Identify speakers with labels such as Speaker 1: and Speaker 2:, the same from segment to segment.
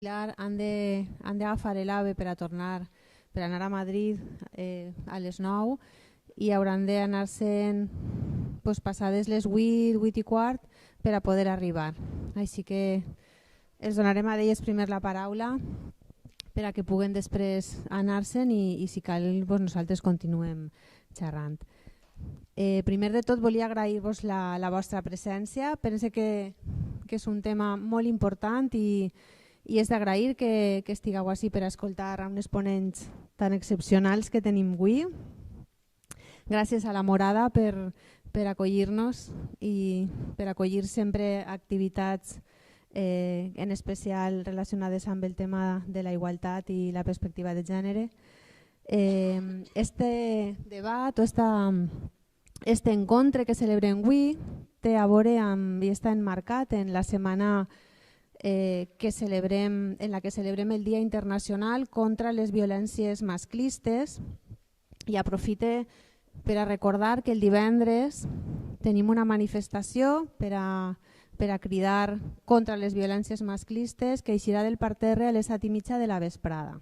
Speaker 1: Han d'agafar l'AVE per anar a Madrid a les 9 i hauran d'anar-se'n passades les 8, 8 i quart per a poder arribar. Així que els donarem a elles primer la paraula per a que puguen després anar-se'n i si cal nosaltres continuem xerrant. Primer de tot volia agrair-vos la vostra presència. Pense que és un tema molt important i és d'agrair que estigueu així per a escoltar uns ponents tan excepcionals que tenim avui. Gràcies a la Morada per acollir-nos i per acollir sempre activitats en especial relacionades amb el tema de la igualtat i la perspectiva de gènere. Este debat o este encontre que celebrem avui té a veure amb i està emmarcat en la setmana en la que celebrem el Dia Internacional contra les Violències Masclistes i aprofite per a recordar que el divendres tenim una manifestació per a cridar contra les violències masclistes que eixirà del parterre a les 7:30 de la vesprada.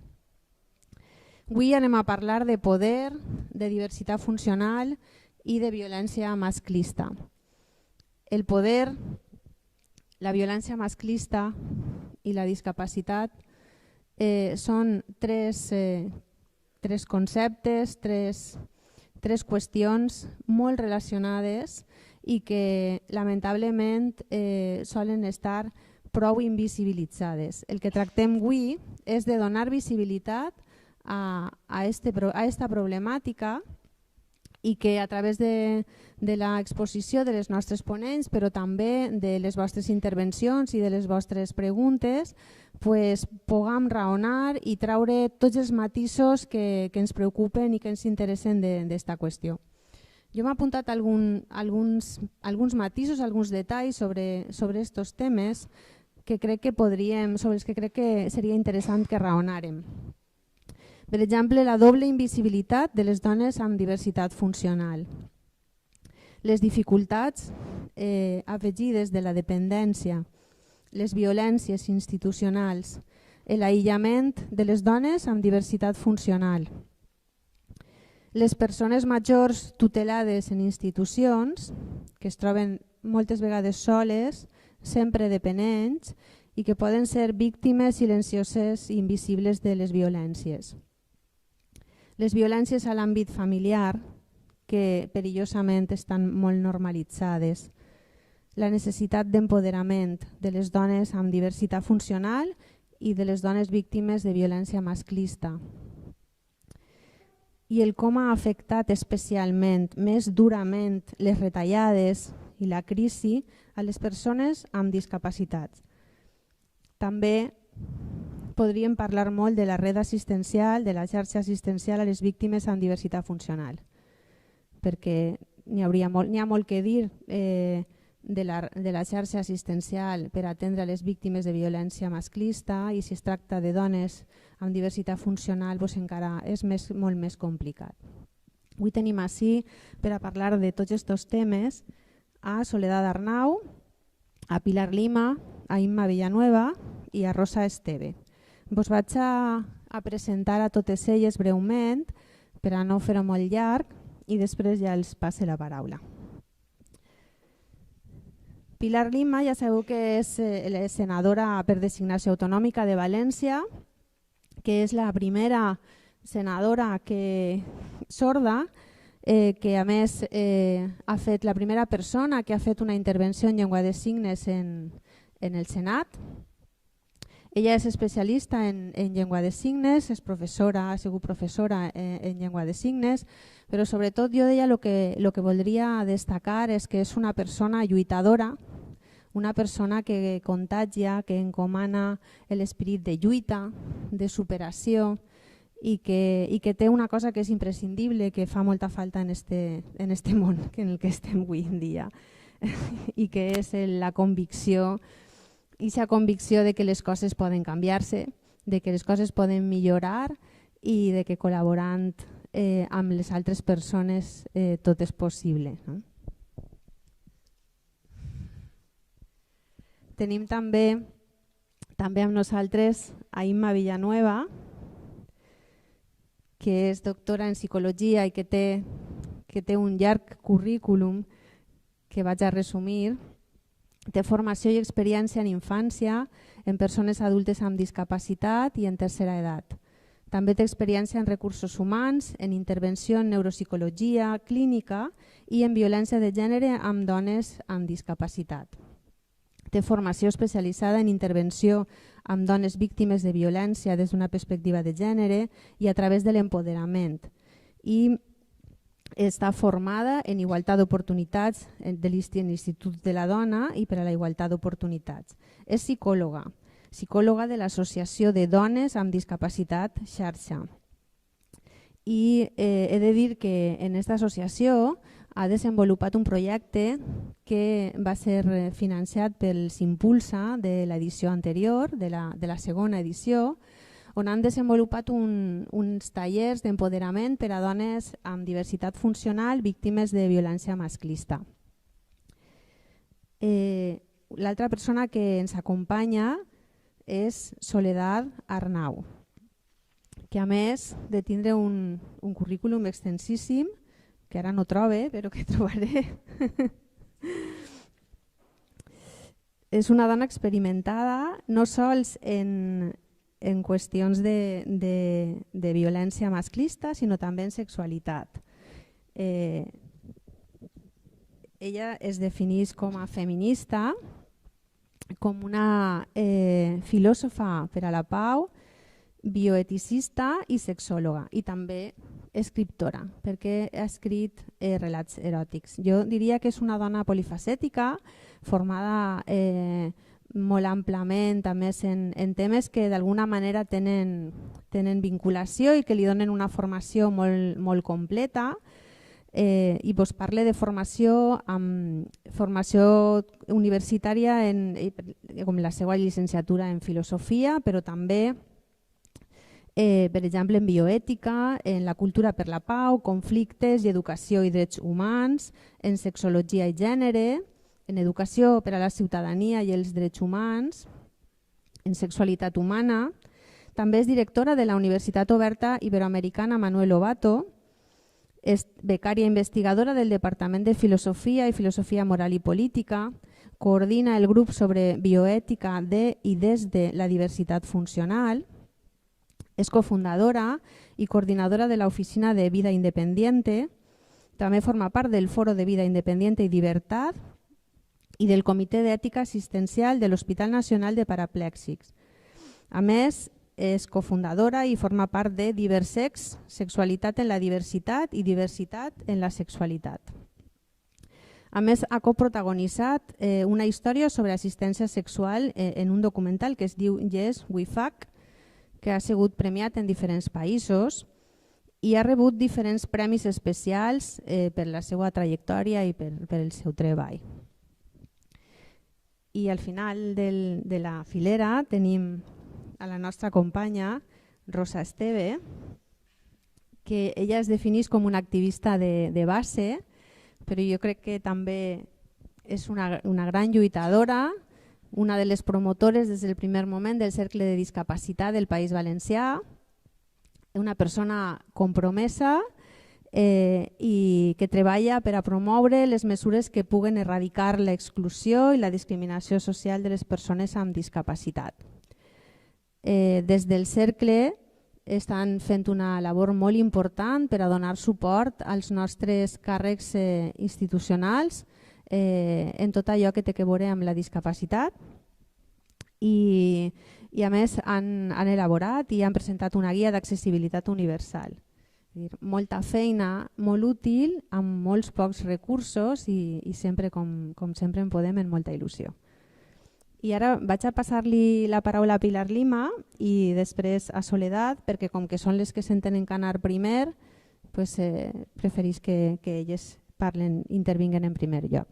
Speaker 1: Avui anem a parlar de poder, de diversitat funcional i de violència masclista. El poder, la violència masclista i la discapacitat són tres conceptes, tres qüestions molt relacionades i que lamentablement solen estar prou invisibilitzades. El que tractem avui és de donar visibilitat a esta problemàtica i que a través de l'exposició de les nostres ponents, però també de les vostres intervencions i de les vostres preguntes, puguem raonar i traure tots els matisos que ens preocupen i que ens interessen d'esta qüestió. Jo m'he apuntat alguns matisos, alguns detalls sobre aquests temes que crec que sobre els que crec que seria interessant que raonàrem. Per exemple, la doble invisibilitat de les dones amb diversitat funcional. Les dificultats afegides de la dependència, les violències institucionals, l'aïllament de les dones amb diversitat funcional. Les persones majors tutelades en institucions, que es troben moltes vegades soles, sempre dependents i que poden ser víctimes silencioses i invisibles de les violències. Les violències a l'àmbit familiar, que perillosament estan molt normalitzades. La necessitat d'empoderament de les dones amb diversitat funcional i de les dones víctimes de violència masclista. I el com ha afectat especialment, més durament, les retallades i la crisi a les persones amb discapacitats. També podríem parlar molt de la red assistencial, de la xarxa assistencial a les víctimes amb diversitat funcional, perquè n'hi ha molt que dir de la xarxa assistencial per atendre les víctimes de violència masclista i si es tracta de dones amb diversitat funcional encara és molt més complicat. Avui tenim ací per a parlar de tots aquests temes a Soledad Arnau, a Pilar Lima, a Imma Villanueva i a Rosa Esteve. Vos vaig a presentar a totes elles breument per a no fer-ho molt llarg i després ja els passe la paraula. Pilar Lima ja sabeu que és la senadora per designació autonòmica de València, que és la primera senadora sorda, que a més ha fet la primera persona que ha fet una intervenció en llengua de signes en el Senat. Ella és especialista en llengua de signes, és professora, ha sigut professora en llengua de signes, però sobretot jo deia el que voldria destacar és que és una persona lluitadora, una persona que contagia, que encomana l'esperit de lluita, de superació i que té una cosa que és imprescindible, que fa molta falta en este món en el que estem avui en dia i que és la convicció, aquesta convicció de que les coses poden canviar-se, de que les coses poden millorar i de que col·laborant amb les altres persones tot és possible. Tenim també També amb nosaltres a Imma Villanueva, que és doctora en psicologia i que té un llarg currículum que vaig a resumir. Té formació i experiència en infància, en persones adultes amb discapacitat i en tercera edat. També té experiència en recursos humans, en intervenció en neuropsicologia clínica i en violència de gènere amb dones amb discapacitat. Té formació especialitzada en intervenció amb dones víctimes de violència des d'una perspectiva de gènere i a través de l'empoderament. I està formada en igualtat d'oportunitats de l'Institut de la Dona i per a la igualtat d'oportunitats. És psicòloga de l'Associació de Dones amb Discapacitat Xarxa. I he de dir que en aquesta associació ha desenvolupat un projecte que va ser financiat pel Impulsa de l'edició anterior, de la segona edició, on han desenvolupat uns tallers d'empoderament per a dones amb diversitat funcional víctimes de violència masclista. L'altra persona que ens acompanya és Soledad Arnau, que a més de tindre un currículum extensíssim, que ara no trobe, però que trobaré. És una dona experimentada no sols en qüestions de violència masclista, sinó també en sexualitat. Ella es defineix com a feminista, com una filòsofa per a la pau, bioeticista i sexòloga, i també escriptora, perquè ha escrit relats eròtics. Jo diria que és una dona polifacètica, formada molt amplament a més en temes que d'alguna manera tenen vinculació i que li donen una formació molt completa, i vos parle de formació universitària com la seva llicenciatura en filosofia, però també per exemple en bioètica, en la cultura per la pau, conflictes i educació i drets humans, en sexologia i gènere, en educació per a la ciutadania i els drets humans, en sexualitat humana. També és directora de la Universitat Oberta Iberoamericana Manuel Lobato, és becària investigadora del Departament de Filosofia i Filosofia Moral i Política, coordina el grup sobre bioètica de i des de la diversitat funcional, és cofundadora i coordinadora de l'Oficina de Vida Independiente, també forma part del Foro de Vida Independiente i Llibertat i del Comitè d'Ètica Assistencial de l'Hospital Nacional de Paraplèxics. A més, és cofundadora i forma part de Diversex, Sexualitat en la Diversitat i Diversitat en la Sexualitat. A més, ha coprotagonitzat una història sobre assistència sexual en un documental que es diu Yes, We Fuck, que ha sigut premiat en diferents països i ha rebut diferents premis especials per la seva trajectòria i per el seu treball. I al final de la filera tenim a la nostra companya Rosa Esteve, que ella es defineix com una activista de base, però jo crec que també és una gran lluitadora, una de les promotores des del primer moment del Cercle de Discapacitat del País Valencià, una persona compromesa i que treballa per a promoure les mesures que puguen erradicar l'exclusió i la discriminació social de les persones amb discapacitat. Des del Cercle estan fent una labor molt important per a donar suport als nostres càrrecs institucionals en tot allò que té a veure amb la discapacitat i a més han elaborat i han presentat una guia d'accessibilitat universal. Molta feina, molt útil, amb molts pocs recursos i sempre, com sempre en podem, amb molta il·lusió. I ara vaig a passar-li la paraula a Pilar Lima i després a Soledad, perquè com que són les que s'entenen canar primer, preferís que elles intervinguen en primer lloc.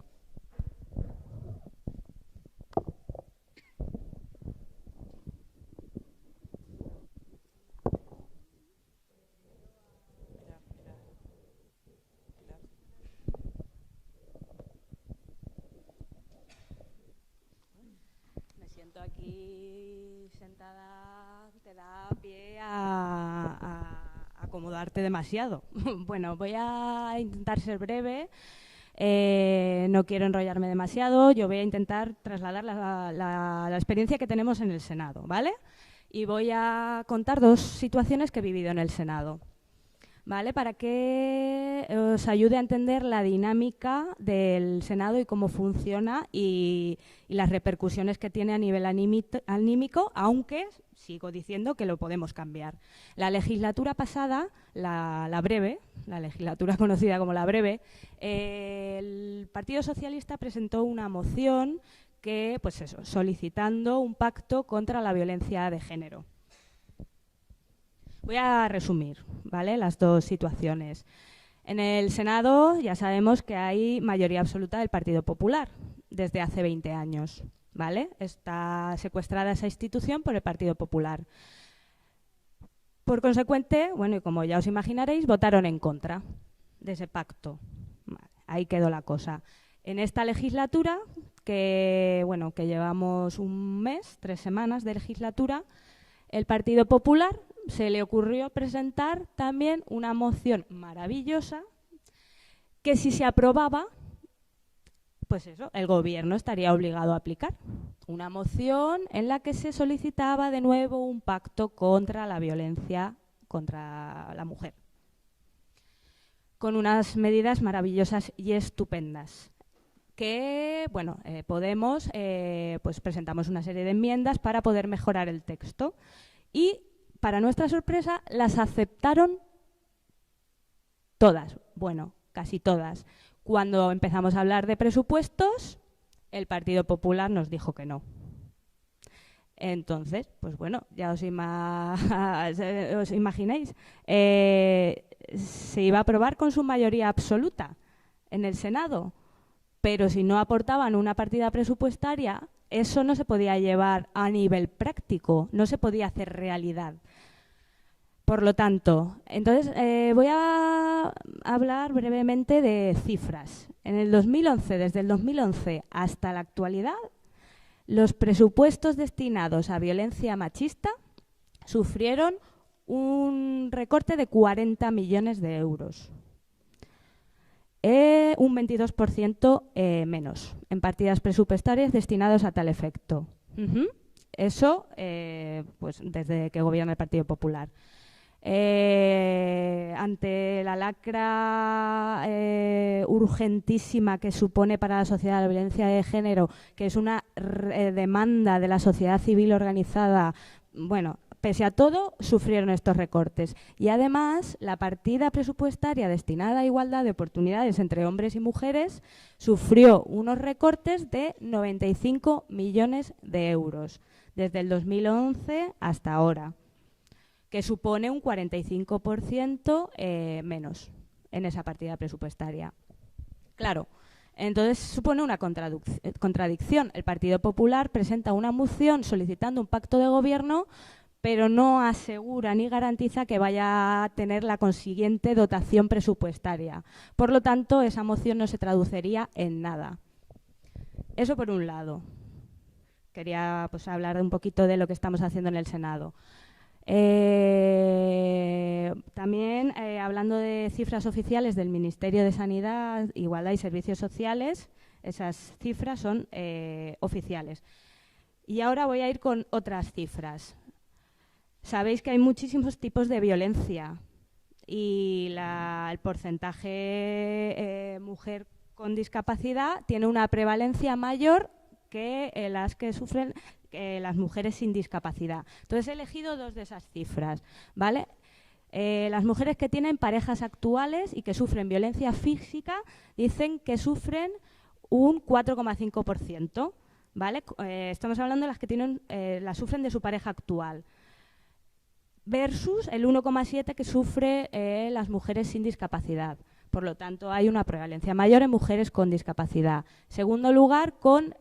Speaker 2: Me siento aquí pie a acomodarte demasiado. Bueno, voy a intentar ser breve. No quiero enrollarme demasiado. Yo voy a intentar trasladar la experiencia que tenemos en el Senado, ¿vale? Y voy a contar 2 situaciones que he vivido en el Senado, ¿vale? Para que os ayude a entender la dinámica del Senado y cómo funciona y las repercusiones que tiene a nivel anímico, aunque sigo diciendo que lo podemos cambiar. La legislatura pasada, la breve, la legislatura conocida como la breve, el Partido Socialista presentó una moción que, pues eso, solicitando un pacto contra la violencia de género. Voy a resumir, ¿vale?, las 2 situaciones. En el Senado ya sabemos que hay mayoría absoluta del Partido Popular desde hace 20 años, ¿vale? Está secuestrada esa institución por el Partido Popular. Por consecuente, bueno, y como ya os imaginaréis, votaron en contra de ese pacto. Vale, ahí quedó la cosa. En esta legislatura, que llevamos un mes, 3 semanas de legislatura, el Partido Popular se le ocurrió presentar también una moción maravillosa que, si se aprobaba, pues eso, el Gobierno estaría obligado a aplicar. Una moción en la que se solicitaba de nuevo un pacto contra la violencia contra la mujer, con unas medidas maravillosas y estupendas. Que, bueno, Podemos, pues presentamos una serie de enmiendas para poder mejorar el texto y, para nuestra sorpresa, las aceptaron todas, bueno, casi todas. Cuando empezamos a hablar de presupuestos, el Partido Popular nos dijo que no. Entonces, pues bueno, ya os imagináis, se iba a aprobar con su mayoría absoluta en el Senado. Pero si no aportaban una partida presupuestaria, eso no se podía llevar a nivel práctico, no se podía hacer realidad. Por lo tanto, entonces voy a hablar brevemente de cifras. En el 2011, desde el 2011 hasta la actualidad, los presupuestos destinados a violencia machista sufrieron un recorte de 40 millones de euros. Un 22% menos en partidas presupuestarias destinadas a tal efecto. Eso, pues desde que gobierna el Partido Popular. Ante la lacra urgentísima que supone para la sociedad la violencia de género, que es una demanda de la sociedad civil organizada, bueno, pese a todo, sufrieron estos recortes. Y además, la partida presupuestaria destinada a igualdad de oportunidades entre hombres y mujeres sufrió unos recortes de 95 millones de euros desde el 2011 hasta ahora, que supone un 45% menos en esa partida presupuestaria. Claro, entonces supone una contradicción. El Partido Popular presenta una moción solicitando un pacto de gobierno, pero no asegura ni garantiza que vaya a tener la consiguiente dotación presupuestaria. Por lo tanto, esa moción no se traduciría en nada. Eso por un lado. Quería, pues, hablar un poquito de lo que estamos haciendo en el Senado. También, hablando de cifras oficiales del Ministerio de Sanidad, Igualdad y Servicios Sociales, esas cifras son oficiales. Y ahora voy a ir con otras cifras. Sabéis que hay muchísimos tipos de violencia y el porcentaje mujer con discapacidad tiene una prevalencia mayor que las que sufren las mujeres sin discapacidad. Entonces he elegido 2 de esas cifras, ¿vale? Las mujeres que tienen parejas actuales y que sufren violencia física dicen que sufren un 4,5%, ¿vale? Estamos hablando de las que las sufren de su pareja actual, versus el 1,7% que sufre las mujeres sin discapacidad. Por lo tanto, hay una prevalencia mayor en mujeres con discapacidad. Segundo lugar, con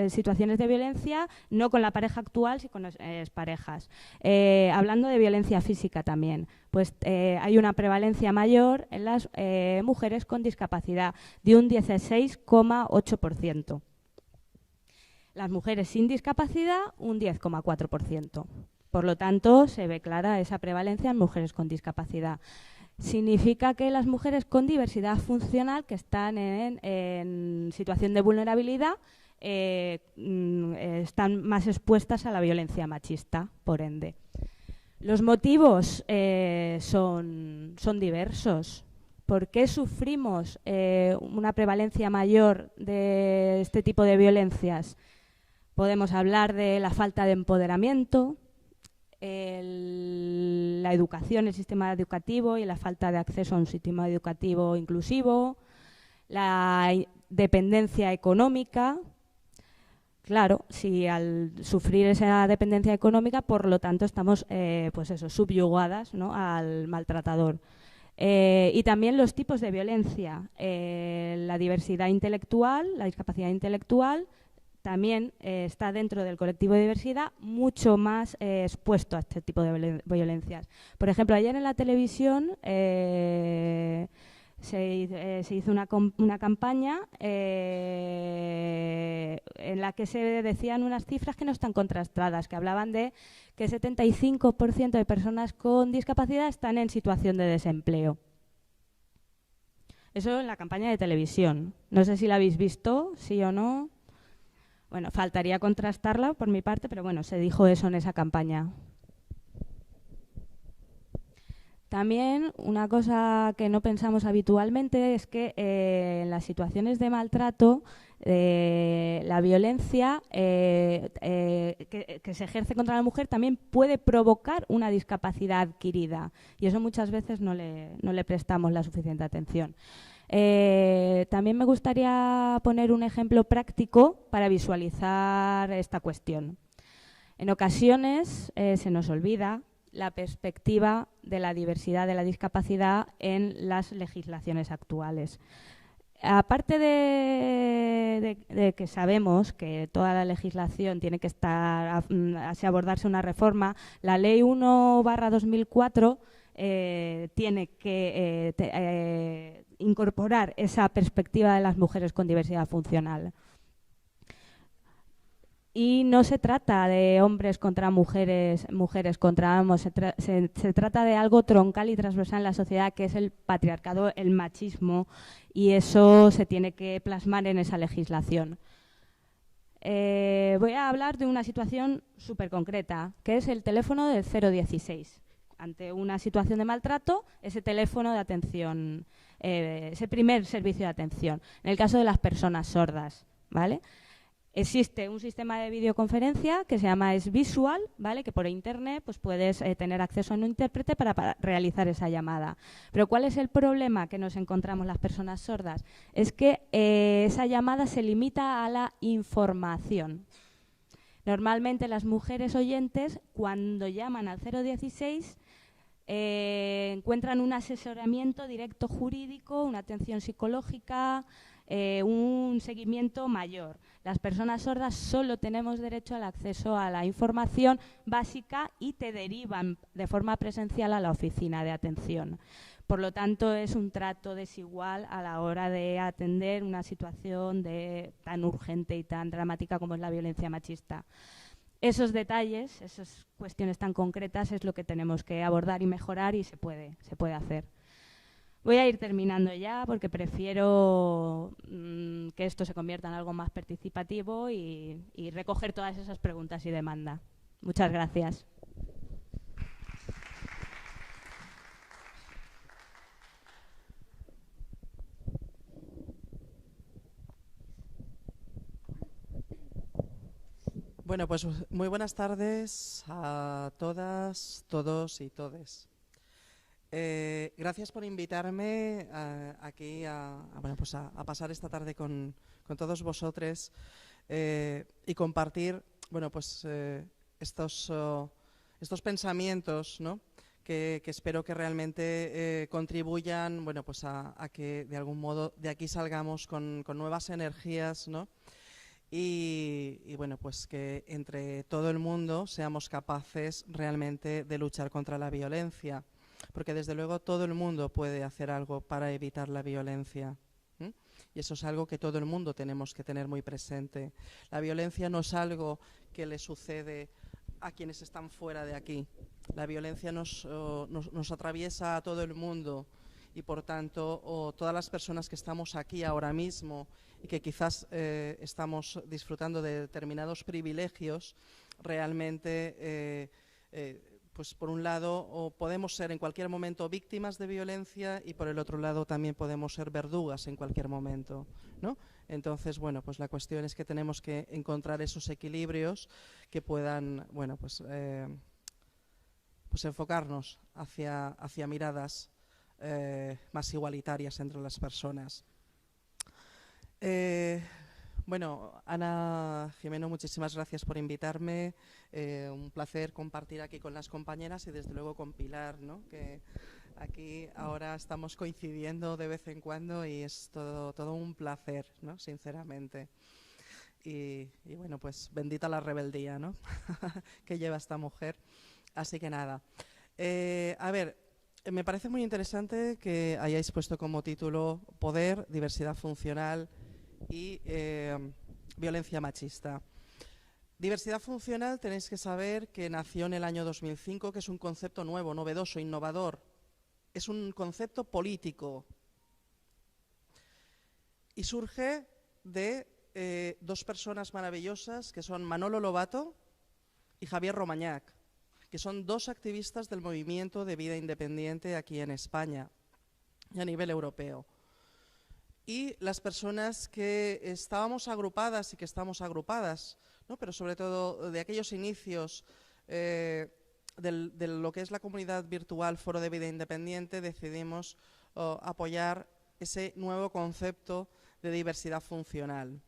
Speaker 2: situaciones de violencia, no con la pareja actual, sino con las parejas. Hablando de violencia física también, pues hay una prevalencia mayor en las mujeres con discapacidad, de un 16,8%. Las mujeres sin discapacidad, un 10,4%. Por lo tanto, se ve clara esa prevalencia en mujeres con discapacidad. Significa que las mujeres con diversidad funcional que están en situación de vulnerabilidad están más expuestas a la violencia machista, por ende. Los motivos son diversos. ¿Por qué sufrimos una prevalencia mayor de este tipo de violencias? Podemos hablar de la falta de empoderamiento, la educación, el sistema educativo y la falta de acceso a un sistema educativo inclusivo, la dependencia económica. Claro, si al sufrir esa dependencia económica, por lo tanto, estamos subyugadas, ¿no?, al maltratador. Y también los tipos de violencia, la diversidad intelectual, la discapacidad intelectual, también está dentro del colectivo de diversidad mucho más expuesto a este tipo de violencias. Por ejemplo, ayer en la televisión se hizo una campaña en la que se decían unas cifras que no están contrastadas, que hablaban de que el 75% de personas con discapacidad están en situación de desempleo. Eso en la campaña de televisión. No sé si la habéis visto, sí o no. Bueno, faltaría contrastarla por mi parte, pero bueno, se dijo eso en esa campaña. También una cosa que no pensamos habitualmente es que en las situaciones de maltrato, la violencia que se ejerce contra la mujer también puede provocar una discapacidad adquirida, y eso muchas veces no le prestamos la suficiente atención. También me gustaría poner un ejemplo práctico para visualizar esta cuestión. En ocasiones se nos olvida la perspectiva de la diversidad de la discapacidad en las legislaciones actuales. Aparte de que sabemos que toda la legislación tiene que abordarse una reforma, la Ley 1/2004 tiene que incorporar esa perspectiva de las mujeres con diversidad funcional. Y no se trata de hombres contra mujeres, mujeres contra hombres, se trata de algo troncal y transversal en la sociedad, que es el patriarcado, el machismo, y eso se tiene que plasmar en esa legislación. Voy a hablar de una situación súper concreta, que es el teléfono del 016. Ante una situación de maltrato, ese teléfono de atención, ese primer servicio de atención. En el caso de las personas sordas, ¿vale? Existe un sistema de videoconferencia que se llama S-Visual, ¿vale?, que por internet pues puedes tener acceso a un intérprete para realizar esa llamada. Pero ¿cuál es el problema que nos encontramos las personas sordas? Es que esa llamada se limita a la información. Normalmente las mujeres oyentes, cuando llaman al 016, encuentran un asesoramiento directo jurídico, una atención psicológica, un seguimiento mayor. Las personas sordas solo tenemos derecho al acceso a la información básica y te derivan de forma presencial a la oficina de atención. Por lo tanto, es un trato desigual a la hora de atender una situación tan urgente y tan dramática como es la violencia machista. Esos detalles, esas cuestiones tan concretas es lo que tenemos que abordar y mejorar, y se puede hacer. Voy a ir terminando ya porque prefiero que esto se convierta en algo más participativo y recoger todas esas preguntas y demanda. Muchas gracias.
Speaker 3: Bueno, pues muy buenas tardes a todas, todos y todes. Gracias por invitarme aquí a pasar esta tarde con todos vosotros y compartir, bueno, pues estos pensamientos, ¿no?, que espero que realmente contribuyan, bueno, pues a que de algún modo de aquí salgamos con nuevas energías, ¿no? Y bueno, pues que entre todo el mundo seamos capaces realmente de luchar contra la violencia, porque desde luego todo el mundo puede hacer algo para evitar la violencia, ¿eh? Y eso es algo que todo el mundo tenemos que tener muy presente. La violencia no es algo que le sucede a quienes están fuera de aquí. La violencia nos atraviesa a todo el mundo y, por tanto, todas las personas que estamos aquí ahora mismo y que quizás estamos disfrutando de determinados privilegios, realmente, pues por un lado, podemos ser en cualquier momento víctimas de violencia y por el otro lado también podemos ser verdugas en cualquier momento, ¿no? Entonces, bueno, pues la cuestión es que tenemos que encontrar esos equilibrios que puedan, bueno, pues enfocarnos hacia miradas más igualitarias entre las personas. Bueno, Ana Jimeno, muchísimas gracias por invitarme. Un placer compartir aquí con las compañeras y desde luego con Pilar, ¿no? Que aquí ahora estamos coincidiendo de vez en cuando y es todo un placer, ¿no? Sinceramente. Y bueno, pues bendita la rebeldía, ¿no? que lleva esta mujer. Así que nada. A ver, me parece muy interesante que hayáis puesto como título Poder, Diversidad Funcional y Violencia Machista. Diversidad funcional tenéis que saber que nació en el año 2005, que es un concepto nuevo, novedoso, innovador. Es un concepto político y surge de dos personas maravillosas que son Manolo Lobato y Javier Romañac, que son dos activistas del movimiento de vida independiente aquí en España y a nivel europeo. Y las personas que estábamos agrupadas y que estamos agrupadas, ¿no? Pero sobre todo de aquellos inicios de lo que es la comunidad virtual Foro de Vida Independiente, decidimos apoyar ese nuevo concepto de diversidad funcional.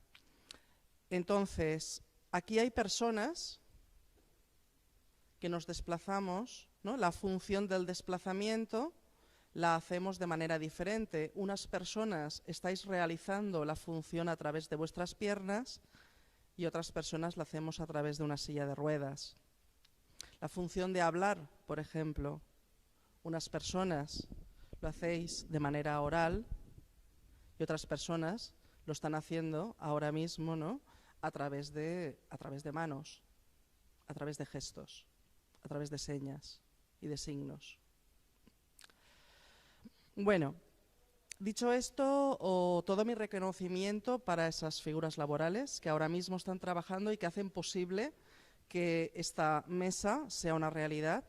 Speaker 3: Entonces, aquí hay personas que nos desplazamos, ¿no? La función del desplazamiento la hacemos de manera diferente. Unas personas estáis realizando la función a través de vuestras piernas y otras personas la hacemos a través de una silla de ruedas. La función de hablar, por ejemplo, unas personas lo hacéis de manera oral y otras personas lo están haciendo ahora mismo, ¿no? a través de manos, a través de gestos, a través de señas y de signos. Bueno, dicho esto, todo mi reconocimiento para esas figuras laborales que ahora mismo están trabajando y que hacen posible que esta mesa sea una realidad.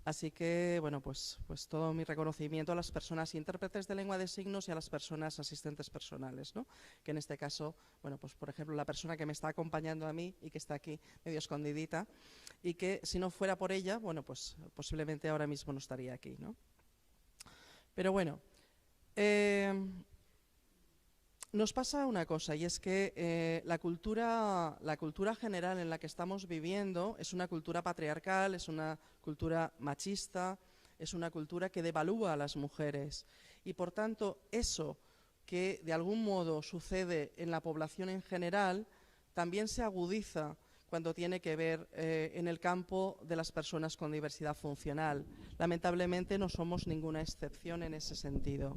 Speaker 3: Así que, bueno, pues todo mi reconocimiento a las personas intérpretes de lengua de signos y a las personas asistentes personales, ¿no? Que en este caso, bueno, pues por ejemplo, la persona que me está acompañando a mí y que está aquí medio escondidita y que si no fuera por ella, bueno, pues posiblemente ahora mismo no estaría aquí, ¿no? Pero bueno, nos pasa una cosa y es que la cultura general en la que estamos viviendo es una cultura patriarcal, es una cultura machista, es una cultura que devalúa a las mujeres y por tanto eso que de algún modo sucede en la población en general también se agudiza cuando tiene que ver en el campo de las personas con diversidad funcional. Lamentablemente no somos ninguna excepción en ese sentido.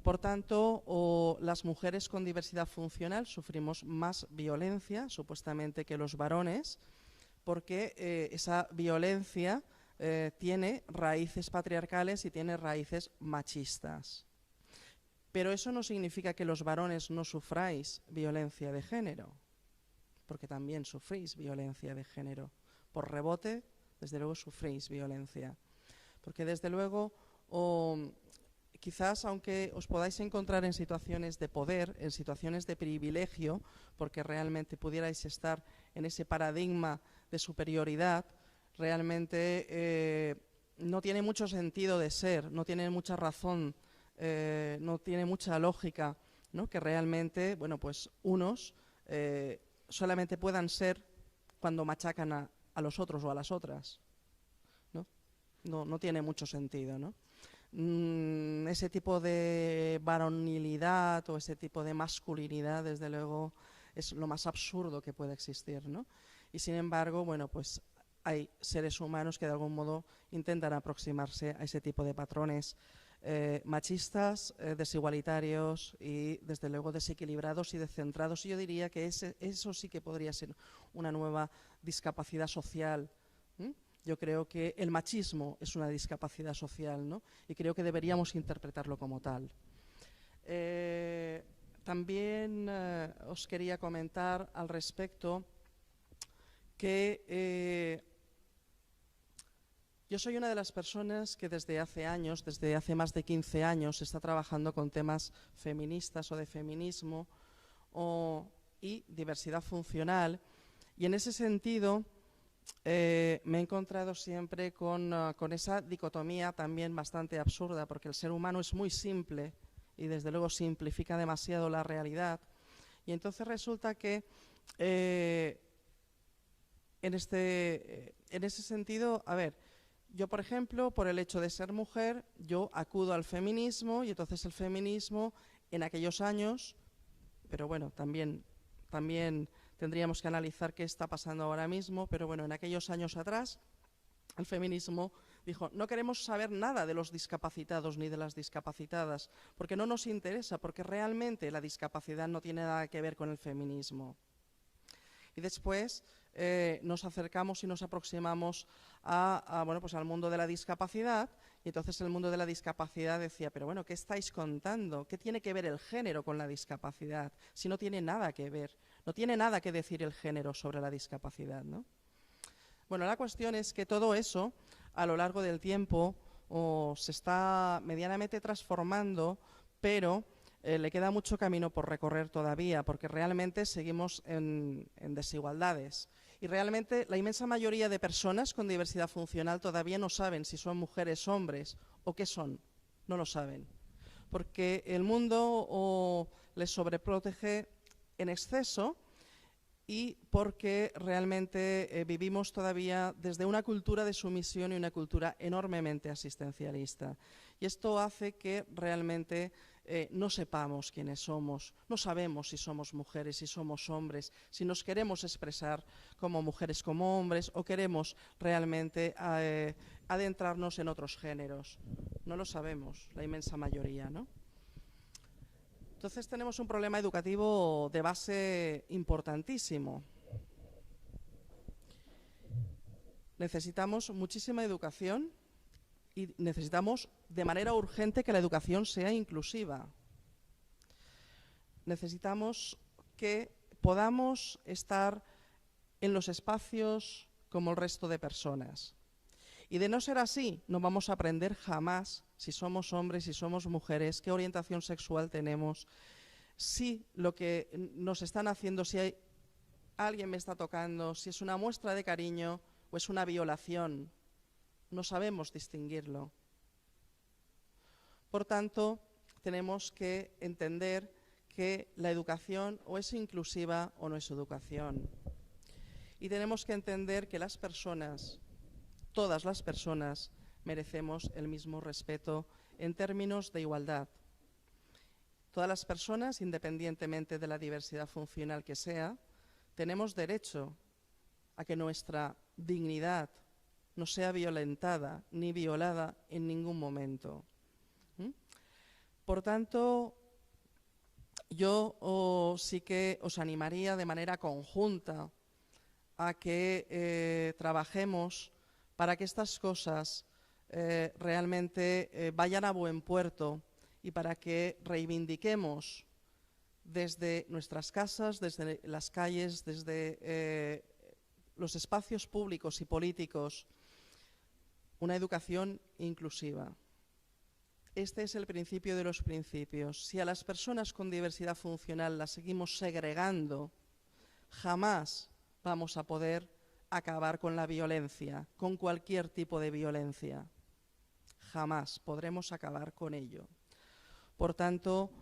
Speaker 3: Por tanto, las mujeres con diversidad funcional sufrimos más violencia, supuestamente, que los varones, porque esa violencia tiene raíces patriarcales y tiene raíces machistas. Pero eso no significa que los varones no sufráis violencia de género, porque también sufrís violencia de género. Por rebote, desde luego, sufrís violencia. Porque desde luego, quizás aunque os podáis encontrar en situaciones de poder, en situaciones de privilegio, porque realmente pudierais estar en ese paradigma de superioridad, realmente no tiene mucho sentido de ser, no tiene mucha razón, no tiene mucha lógica, ¿no? Que realmente, bueno, pues unos solamente puedan ser cuando machacan a los otros o a las otras, ¿no? No tiene mucho sentido, ¿no? Ese tipo de varonilidad o ese tipo de masculinidad, desde luego, es lo más absurdo que puede existir, ¿no? Y sin embargo, bueno, pues hay seres humanos que de algún modo intentan aproximarse a ese tipo de patrones machistas, desigualitarios y, desde luego, desequilibrados y descentrados. Y yo diría que eso sí que podría ser una nueva discapacidad social. Yo creo que el machismo es una discapacidad social, ¿no? Y creo que deberíamos interpretarlo como tal. También os quería comentar al respecto que yo soy una de las personas que desde hace años, desde hace más de 15 años, está trabajando con temas feministas o de feminismo y diversidad funcional, y en ese sentido me he encontrado siempre con esa dicotomía también bastante absurda, porque el ser humano es muy simple y desde luego simplifica demasiado la realidad, y entonces resulta que en ese sentido, a ver, yo, por ejemplo, por el hecho de ser mujer, yo acudo al feminismo, y entonces el feminismo en aquellos años, pero bueno, también tendríamos que analizar qué está pasando ahora mismo, pero bueno, en aquellos años atrás, el feminismo dijo: no queremos saber nada de los discapacitados ni de las discapacitadas, porque no nos interesa, porque realmente la discapacidad no tiene nada que ver con el feminismo. Y después nos acercamos y nos aproximamos al mundo de la discapacidad, y entonces el mundo de la discapacidad decía: pero bueno, ¿qué estáis contando? ¿Qué tiene que ver el género con la discapacidad? Si no tiene nada que ver, no tiene nada que decir el género sobre la discapacidad, ¿no? Bueno, la cuestión es que todo eso, a lo largo del tiempo, se está medianamente transformando, pero le queda mucho camino por recorrer todavía, porque realmente seguimos en desigualdades. Y realmente la inmensa mayoría de personas con diversidad funcional todavía no saben si son mujeres, hombres o qué son. No lo saben. Porque el mundo les sobreprotege en exceso, y porque realmente vivimos todavía desde una cultura de sumisión y una cultura enormemente asistencialista. Y esto hace que realmente no sepamos quiénes somos, no sabemos si somos mujeres, si somos hombres, si nos queremos expresar como mujeres, como hombres, o queremos realmente adentrarnos en otros géneros. No lo sabemos, la inmensa mayoría, ¿no? Entonces tenemos un problema educativo de base importantísimo. Necesitamos muchísima educación y necesitamos de manera urgente que la educación sea inclusiva. Necesitamos que podamos estar en los espacios como el resto de personas. Y de no ser así, no vamos a aprender jamás si somos hombres, si somos mujeres, qué orientación sexual tenemos, si lo que nos están haciendo, si alguien me está tocando, si es una muestra de cariño o es una violación. No sabemos distinguirlo. Por tanto, tenemos que entender que la educación o es inclusiva o no es educación. Y tenemos que entender que las personas, todas las personas, merecemos el mismo respeto en términos de igualdad. Todas las personas, independientemente de la diversidad funcional que sea, tenemos derecho a que nuestra dignidad no sea violentada ni violada en ningún momento. Por tanto, yo sí que os animaría de manera conjunta a que trabajemos para que estas cosas realmente vayan a buen puerto, y para que reivindiquemos desde nuestras casas, desde las calles, desde los espacios públicos y políticos, una educación inclusiva. Este es el principio de los principios. Si a las personas con diversidad funcional las seguimos segregando, jamás vamos a poder acabar con la violencia, con cualquier tipo de violencia. Jamás podremos acabar con ello. Por tanto,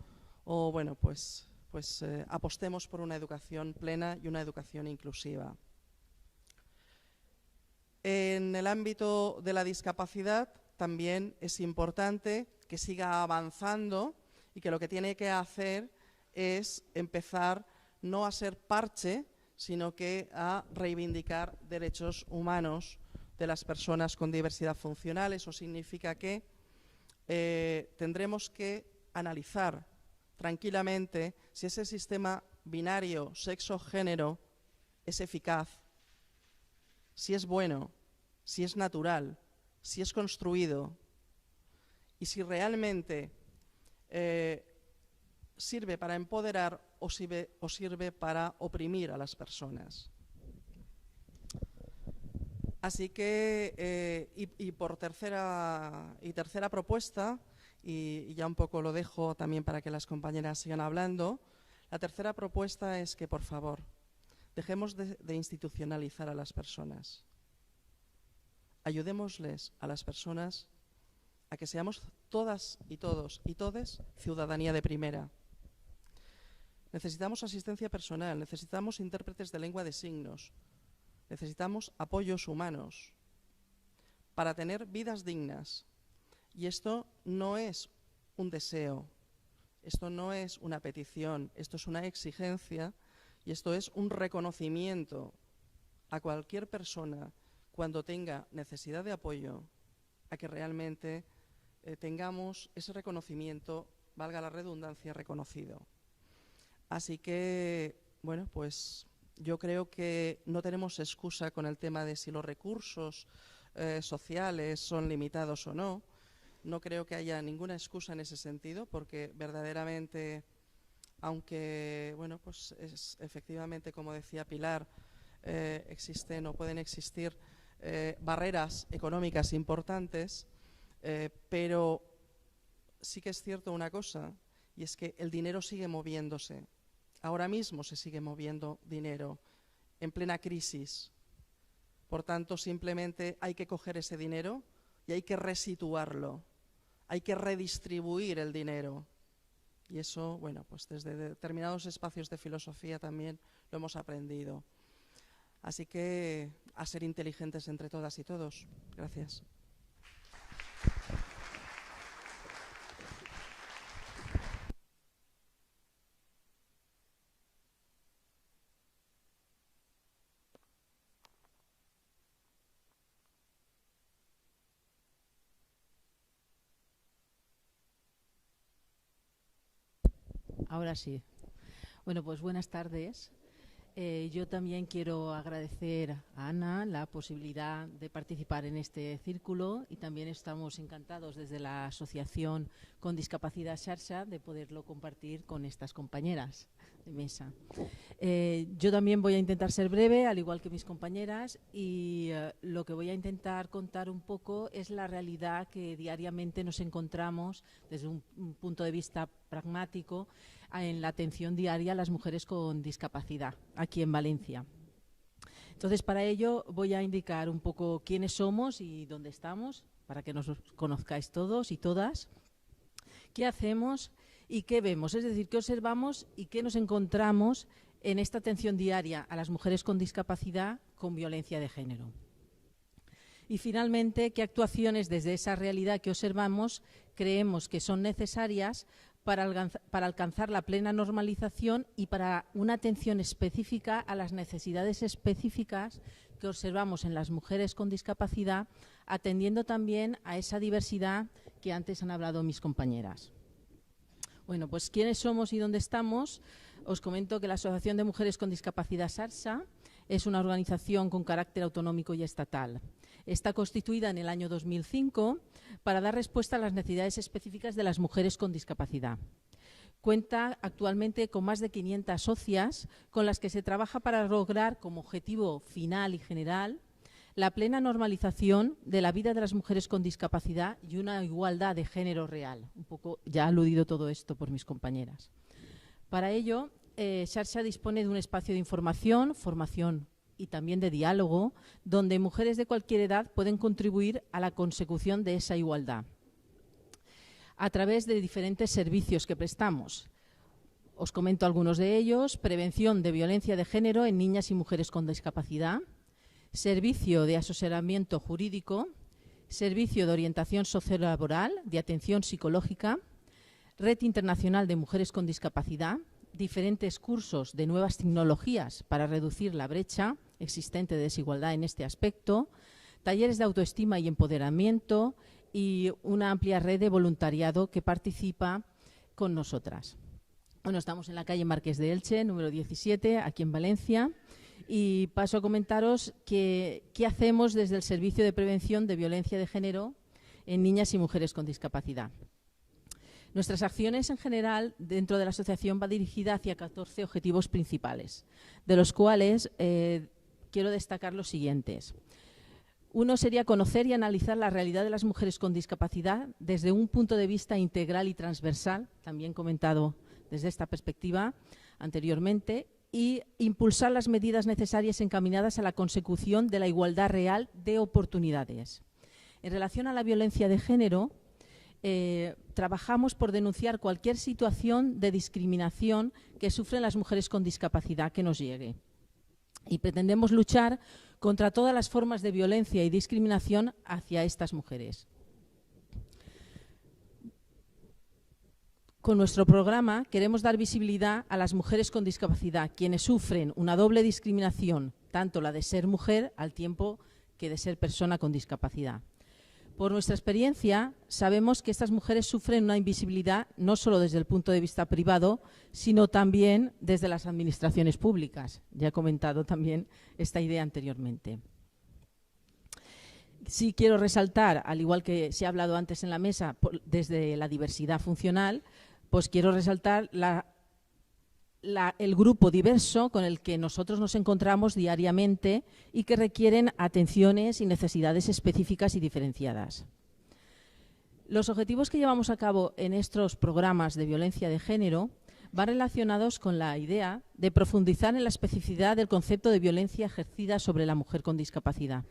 Speaker 3: apostemos por una educación plena y una educación inclusiva. En el ámbito de la discapacidad también es importante que siga avanzando, y que lo que tiene que hacer es empezar no a ser parche, sino que a reivindicar derechos humanos de las personas con diversidad funcional. Eso significa que tendremos que analizar tranquilamente si ese sistema binario sexo-género es eficaz, si es bueno, si es natural, si es construido y si realmente sirve para empoderar o sirve para oprimir a las personas. Así que, por tercera propuesta, y ya un poco lo dejo también para que las compañeras sigan hablando, la tercera propuesta es que, por favor, dejemos de institucionalizar a las personas. Ayudémosles a las personas a que seamos todas y todos y todes ciudadanía de primera. Necesitamos asistencia personal, necesitamos intérpretes de lengua de signos, necesitamos apoyos humanos para tener vidas dignas. Y esto no es un deseo, esto no es una petición, esto es una exigencia y esto es un reconocimiento a cualquier persona cuando tenga necesidad de apoyo, a que realmente tengamos ese reconocimiento, valga la redundancia, reconocido. Así que, bueno, pues yo creo que no tenemos excusa con el tema de si los recursos sociales son limitados o no. No creo que haya ninguna excusa en ese sentido, porque verdaderamente, aunque, bueno, pues efectivamente, como decía Pilar, existen o pueden existir barreras económicas importantes, pero sí que es cierto una cosa, y es que el dinero sigue moviéndose. Ahora mismo se sigue moviendo dinero en plena crisis. Por tanto, simplemente hay que coger ese dinero y hay que resituarlo. Hay que redistribuir el dinero. Y eso, bueno, pues desde determinados espacios de filosofía también lo hemos aprendido. Así que a ser inteligentes entre todas y todos. Gracias.
Speaker 4: Ahora sí. Bueno, pues buenas tardes. Yo también quiero agradecer a Ana la posibilidad de participar en este círculo y también estamos encantados desde la Asociación con Discapacidad Xarxa de poderlo compartir con estas compañeras de mesa. Yo también voy a intentar ser breve, al igual que mis compañeras, y lo que voy a intentar contar un poco es la realidad que diariamente nos encontramos desde un punto de vista pragmático en la atención diaria a las mujeres con discapacidad aquí en Valencia. Entonces, para ello voy a indicar un poco quiénes somos y dónde estamos, para que nos conozcáis todos y todas, qué hacemos y qué vemos, es decir, qué observamos y qué nos encontramos en esta atención diaria a las mujeres con discapacidad con violencia de género. Y finalmente, qué actuaciones desde esa realidad que observamos creemos que son necesarias para alcanzar la plena normalización y para una atención específica a las necesidades específicas que observamos en las mujeres con discapacidad, atendiendo también a esa diversidad que antes han hablado mis compañeras. Bueno, pues ¿quiénes somos y dónde estamos? Os comento que la Asociación de Mujeres con Discapacidad Xarxa es una organización con carácter autonómico y estatal. Está constituida en el año 2005 para dar respuesta a las necesidades específicas de las mujeres con discapacidad. Cuenta actualmente con más de 500 socias con las que se trabaja para lograr como objetivo final y general la plena normalización de la vida de las mujeres con discapacidad y una igualdad de género real. Un poco ya ha aludido todo esto por mis compañeras. Para ello, Xarxa dispone de un espacio de información, formación y también de diálogo, donde mujeres de cualquier edad pueden contribuir a la consecución de esa igualdad a través de diferentes servicios que prestamos. Os comento algunos de ellos: prevención de violencia de género en niñas y mujeres con discapacidad, servicio de asesoramiento jurídico, servicio de orientación sociolaboral, de atención psicológica, red internacional de mujeres con discapacidad, diferentes cursos de nuevas tecnologías para reducir la brecha existente de desigualdad en este aspecto, talleres de autoestima y empoderamiento y una amplia red de voluntariado que participa con nosotras. Bueno, estamos en la calle Marqués de Elche, número 17, aquí en Valencia, y paso a comentaros qué hacemos desde el Servicio de Prevención de Violencia de Género en niñas y mujeres con discapacidad. Nuestras acciones en general dentro de la asociación va dirigida hacia 14 objetivos principales, de los cuales quiero destacar los siguientes. Uno sería conocer y analizar la realidad de las mujeres con discapacidad desde un punto de vista integral y transversal, también comentado desde esta perspectiva anteriormente, y impulsar las medidas necesarias encaminadas a la consecución de la igualdad real de oportunidades. En relación a la violencia de género, trabajamos por denunciar cualquier situación de discriminación que sufren las mujeres con discapacidad que nos llegue. Y pretendemos luchar contra todas las formas de violencia y discriminación hacia estas mujeres. Con nuestro programa queremos dar visibilidad a las mujeres con discapacidad, quienes sufren una doble discriminación, tanto la de ser mujer al tiempo que de ser persona con discapacidad. Por nuestra experiencia, sabemos que estas mujeres sufren una invisibilidad no solo desde el punto de vista privado, sino también desde las administraciones públicas. Ya he comentado también esta idea anteriormente. Sí quiero resaltar, al igual que se ha hablado antes en la mesa, desde la diversidad funcional, pues quiero resaltar el grupo diverso con el que nosotros nos encontramos diariamente y que requieren atenciones y necesidades específicas y diferenciadas. Los objetivos que llevamos a cabo en estos programas de violencia de género van relacionados con la idea de profundizar en la especificidad del concepto de violencia ejercida sobre la mujer con discapacidad,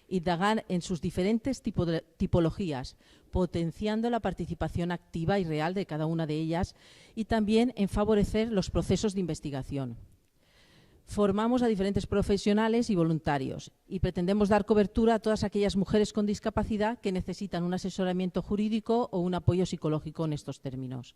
Speaker 4: indagar en sus diferentes tipologías, potenciando la participación activa y real de cada una de ellas y también en favorecer los procesos de investigación. Formamos a diferentes profesionales y voluntarios y pretendemos dar cobertura a todas aquellas mujeres con discapacidad que necesitan un asesoramiento jurídico o un apoyo psicológico en estos términos.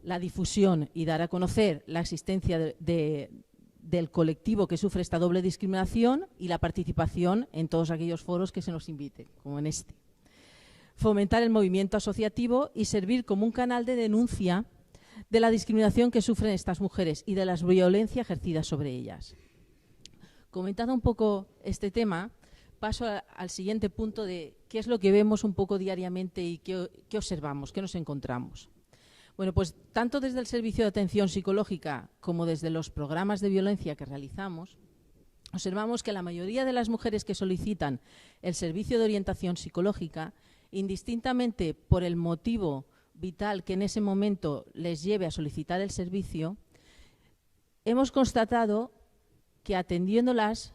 Speaker 4: La difusión y dar a conocer la existencia del colectivo que sufre esta doble discriminación y la participación en todos aquellos foros que se nos inviten, como en este. Fomentar el movimiento asociativo y servir como un canal de denuncia de la discriminación que sufren estas mujeres y de la violencia ejercida sobre ellas. Comentado un poco este tema, paso al siguiente punto de qué es lo que vemos un poco diariamente y qué observamos, qué nos encontramos. Bueno, pues tanto desde el servicio de atención psicológica como desde los programas de violencia que realizamos, observamos que la mayoría de las mujeres que solicitan el servicio de orientación psicológica, indistintamente por el motivo vital que en ese momento les lleve a solicitar el servicio, hemos constatado que atendiéndolas,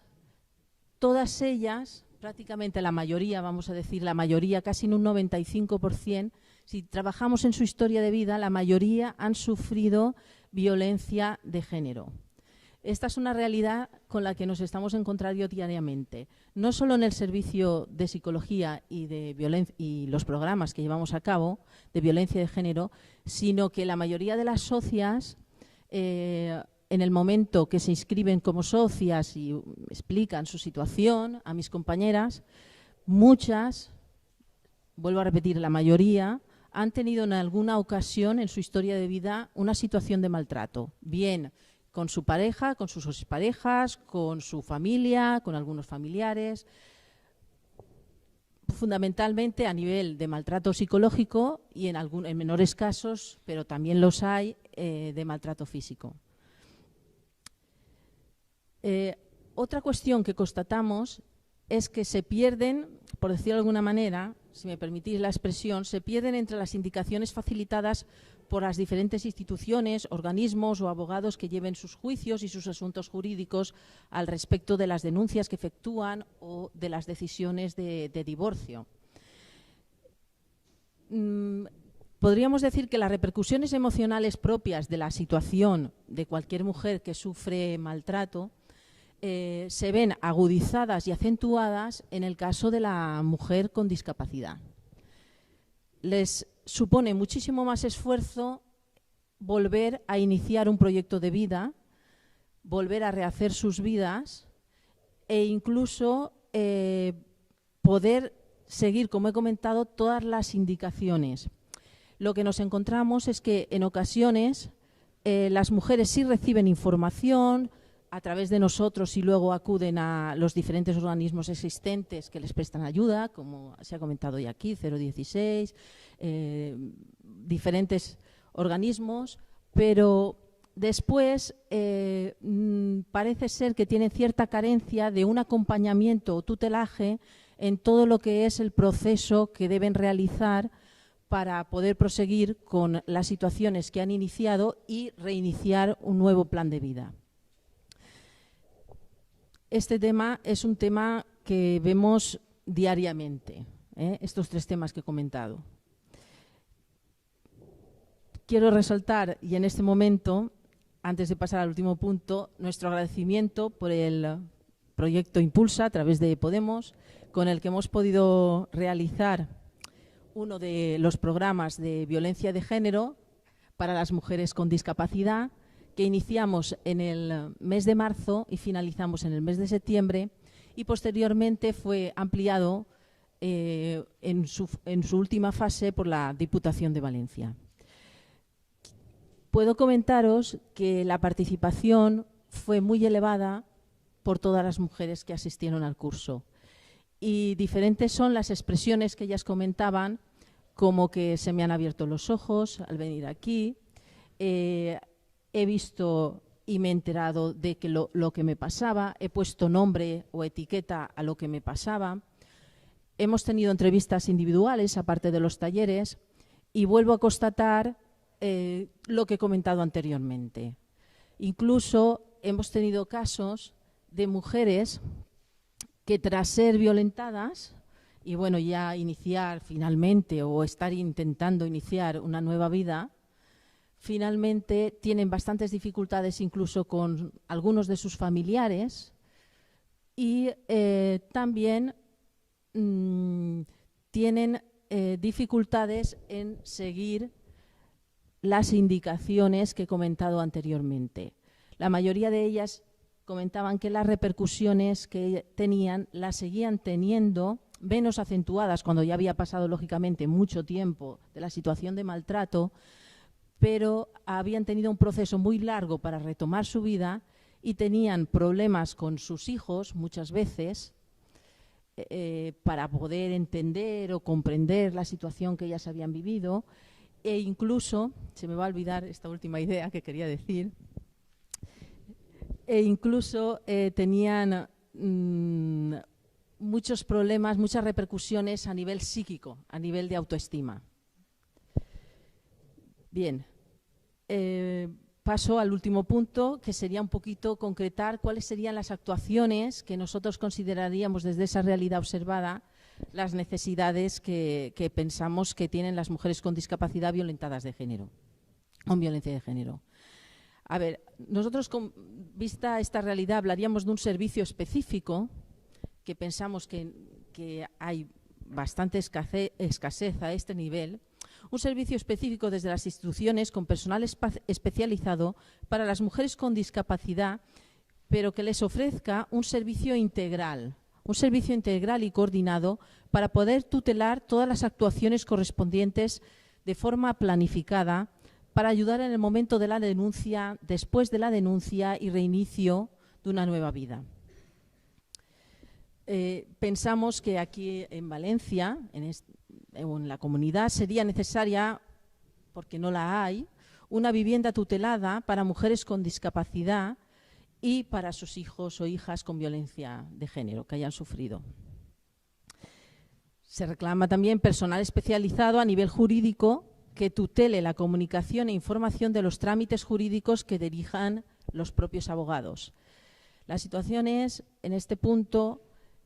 Speaker 4: todas ellas, prácticamente la mayoría, vamos a decir la mayoría, casi en un 95%, si trabajamos en su historia de vida, la mayoría han sufrido violencia de género. Esta es una realidad con la que nos estamos encontrando diariamente, no solo en el servicio de psicología y de violencia y los programas que llevamos a cabo de violencia de género, sino que la mayoría de las socias, en el momento que se inscriben como socias y explican su situación a mis compañeras, muchas, vuelvo a repetir, la mayoría, han tenido en alguna ocasión en su historia de vida una situación de maltrato, bien con su pareja, con sus exparejas, con su familia, con algunos familiares, fundamentalmente a nivel de maltrato psicológico y en menores casos, pero también los hay, de maltrato físico. Otra cuestión que constatamos es que se pierden, por decirlo de alguna manera, si me permitís la expresión, se pierden entre las indicaciones facilitadas por las diferentes instituciones, organismos o abogados que lleven sus juicios y sus asuntos jurídicos al respecto de las denuncias que efectúan o de las decisiones de divorcio. Podríamos decir que las repercusiones emocionales propias de la situación de cualquier mujer que sufre maltrato se ven agudizadas y acentuadas en el caso de la mujer con discapacidad. Les supone muchísimo más esfuerzo volver a iniciar un proyecto de vida, volver a rehacer sus vidas e incluso poder seguir, como he comentado, todas las indicaciones. Lo que nos encontramos es que en ocasiones las mujeres sí reciben información a través de nosotros y luego acuden a los diferentes organismos existentes que les prestan ayuda, como se ha comentado ya aquí, 016, diferentes organismos, pero después parece ser que tienen cierta carencia de un acompañamiento o tutelaje en todo lo que es el proceso que deben realizar para poder proseguir con las situaciones que han iniciado y reiniciar un nuevo plan de vida. Este tema es un tema que vemos diariamente, estos 3 temas que he comentado. Quiero resaltar, y en este momento, antes de pasar al último punto, nuestro agradecimiento por el proyecto Impulsa a través de Podemos, con el que hemos podido realizar uno de los programas de violencia de género para las mujeres con discapacidad, que iniciamos en el mes de marzo y finalizamos en el mes de septiembre, y posteriormente fue ampliado en su última fase por la Diputación de Valencia. Puedo comentaros que la participación fue muy elevada por todas las mujeres que asistieron al curso, y diferentes son las expresiones que ellas comentaban, como que se me han abierto los ojos al venir aquí, he visto y me he enterado de que lo que me pasaba, he puesto nombre o etiqueta a lo que me pasaba. Hemos tenido entrevistas individuales, aparte de los talleres, y vuelvo a constatar lo que he comentado anteriormente. Incluso hemos tenido casos de mujeres que tras ser violentadas y bueno, ya iniciar finalmente o estar intentando iniciar una nueva vida, finalmente tienen bastantes dificultades incluso con algunos de sus familiares y también tienen dificultades en seguir las indicaciones que he comentado anteriormente. La mayoría de ellas comentaban que las repercusiones que tenían las seguían teniendo, menos acentuadas cuando ya había pasado lógicamente mucho tiempo de la situación de maltrato, pero habían tenido un proceso muy largo para retomar su vida y tenían problemas con sus hijos muchas veces para poder entender o comprender la situación que ellas habían vivido, e incluso, se me va a olvidar esta última idea que quería decir, e incluso tenían muchos problemas, muchas repercusiones a nivel psíquico, a nivel de autoestima. Bien, paso al último punto, que sería un poquito concretar cuáles serían las actuaciones que nosotros consideraríamos desde esa realidad observada las necesidades que pensamos que tienen las mujeres con discapacidad violentadas de género, con violencia de género. A ver, nosotros con vista a esta realidad hablaríamos de un servicio específico que pensamos que hay bastante escasez a este nivel, un servicio específico desde las instituciones con personal especializado para las mujeres con discapacidad, pero que les ofrezca un servicio integral y coordinado para poder tutelar todas las actuaciones correspondientes de forma planificada para ayudar en el momento de la denuncia, después de la denuncia y reinicio de una nueva vida. Pensamos que aquí en Valencia, en la comunidad, sería necesaria, porque no la hay, una vivienda tutelada para mujeres con discapacidad y para sus hijos o hijas con violencia de género que hayan sufrido. Se reclama también personal especializado a nivel jurídico que tutele la comunicación e información de los trámites jurídicos que dirijan los propios abogados. La situación es, en este punto,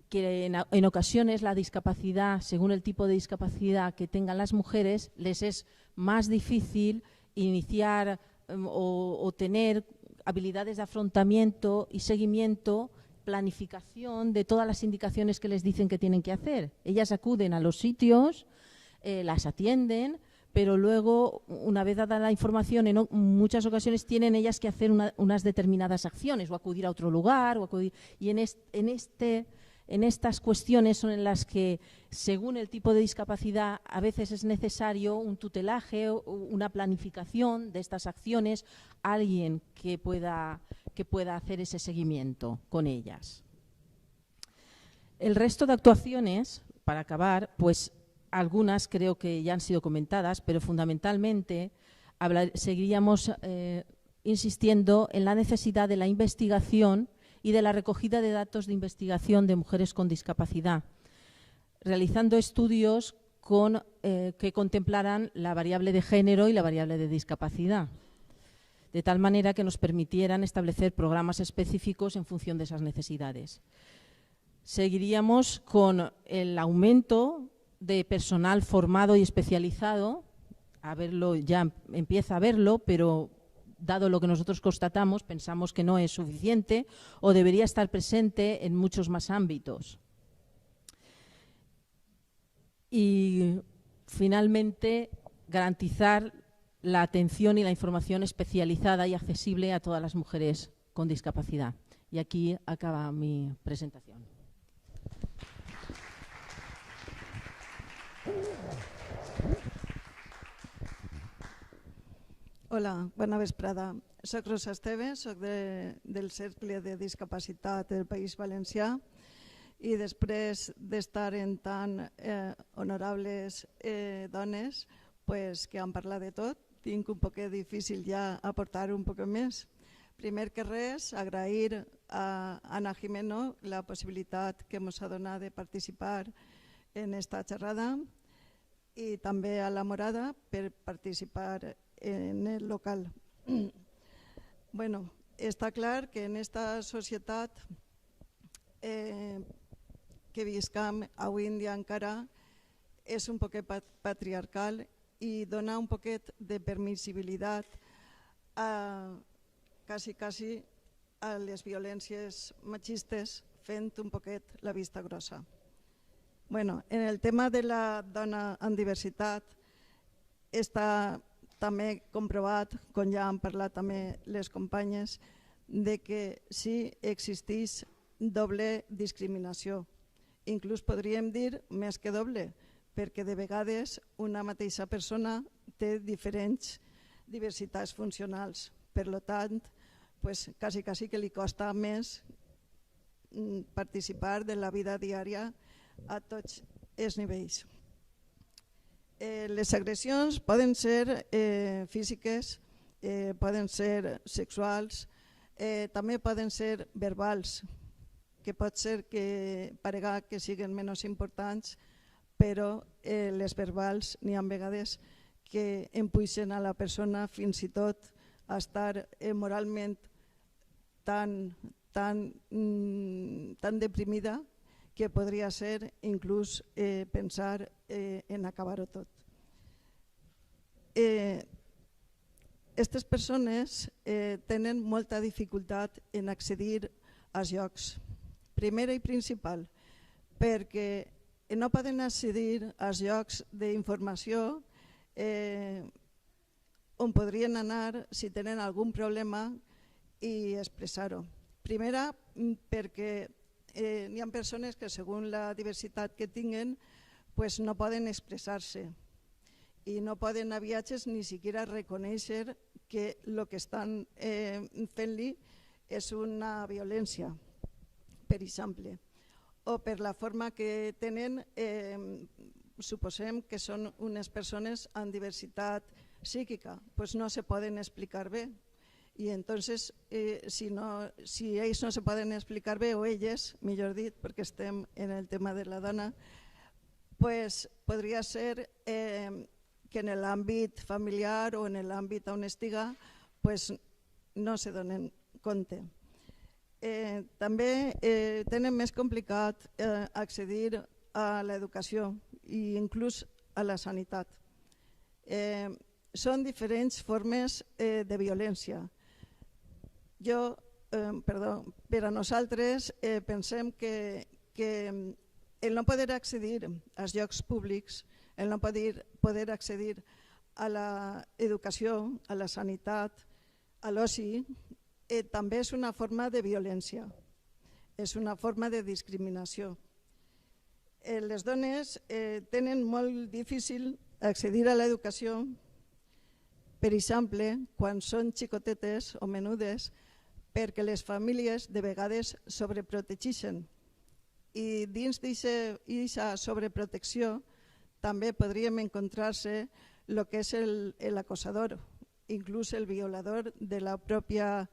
Speaker 4: que en ocasiones la discapacidad, según el tipo de discapacidad que tengan las mujeres, les es más difícil iniciar o tener habilidades de afrontamiento y seguimiento, planificación de todas las indicaciones que les dicen que tienen que hacer. Ellas acuden a los sitios, las atienden, pero luego, una vez dada la información, en muchas ocasiones tienen ellas que hacer unas determinadas acciones o acudir a otro lugar. Y en En estas cuestiones son en las que, según el tipo de discapacidad, a veces es necesario un tutelaje o una planificación de estas acciones, alguien que pueda hacer ese seguimiento con ellas. El resto de actuaciones, para acabar, pues algunas creo que ya han sido comentadas, pero fundamentalmente seguiríamos insistiendo en la necesidad de la investigación y de la recogida de datos de investigación de mujeres con discapacidad, realizando estudios que contemplaran la variable de género y la variable de discapacidad, de tal manera que nos permitieran establecer programas específicos en función de esas necesidades. Seguiríamos con el aumento de personal formado y especializado, ya empieza a verlo, pero dado lo que nosotros constatamos, pensamos que no es suficiente o debería estar presente en muchos más ámbitos. Y finalmente, garantizar la atención y la información especializada y accesible a todas las mujeres con discapacidad. Y aquí acaba mi presentación.
Speaker 5: Hola, bona vesprada. Soc Rosa Esteve, soc del Cercle de Discapacitat del País Valencià i després d'estar en tan honorables dones que han parlat de tot, tinc un poc difícil ja aportar un poc més. Primer que res, agrair a Ana Jimeno la possibilitat que ens ha donat de participar en esta xerrada i també a la Morada per participar en el local. Bueno, està clar que en esta societat que viscam avui en dia encara és un poquet patriarcal i dona un poquet de permissibilitat quasi a les violències machistes, fent un poquet la vista grossa. Bueno, en el tema de la dona en diversitat està també comprovat, com ja han parlat també les companyes, de que sí existeix doble discriminació. Inclús podríem dir més que doble, perquè de vegades una mateixa persona té diferents diversitats funcionals. Per tant, quasi que li costa més participar de la vida diària a tots els nivells. Les agressions poden ser físiques, poden ser sexuals, també poden ser verbals, que pot ser que parega que siguin menys importants, però les verbals n'hi ha vegades que empuixen a la persona fins i tot a estar moralment tan deprimida que podria ser inclús pensar en acabar-ho tot. Aquestes persones tenen molta dificultat en accedir als llocs. Primera i principal, perquè no poden accedir als llocs d'informació on podrien anar si tenen algun problema i expressar-ho. Primera, perquè hi ha persones que segons la diversitat que tinguen no poden expressar-se i no poden a viatges ni siquiera reconèixer que el que estan fent-li és una violència, per exemple, o per la forma que tenen, suposem que són unes persones amb diversitat psíquica, doncs no se poden explicar bé. I entonces, si ells no se poden explicar bé, o elles, millor dit, perquè estem en el tema de la dona, podria ser que en l'àmbit familiar o en l'àmbit on estiga no se donen compte. També tenen més complicat accedir a l'educació i inclús a la sanitat. Són diferents formes de violència. Per a nosaltres pensem que el no poder accedir als llocs públics, el no poder accedir a l'educació, a la sanitat, a l'oci, també és una forma de violència. és una forma de discriminació. Les dones tenen molt difícil accedir a l'educació, per exemple, quan són xicotetes o menudes, perquè les famílies de vegades sobreprotegeixen. I dins d'aquesta sobreprotecció també podríem encontrar-se el que és l'acosador, inclús el violador de la pròpia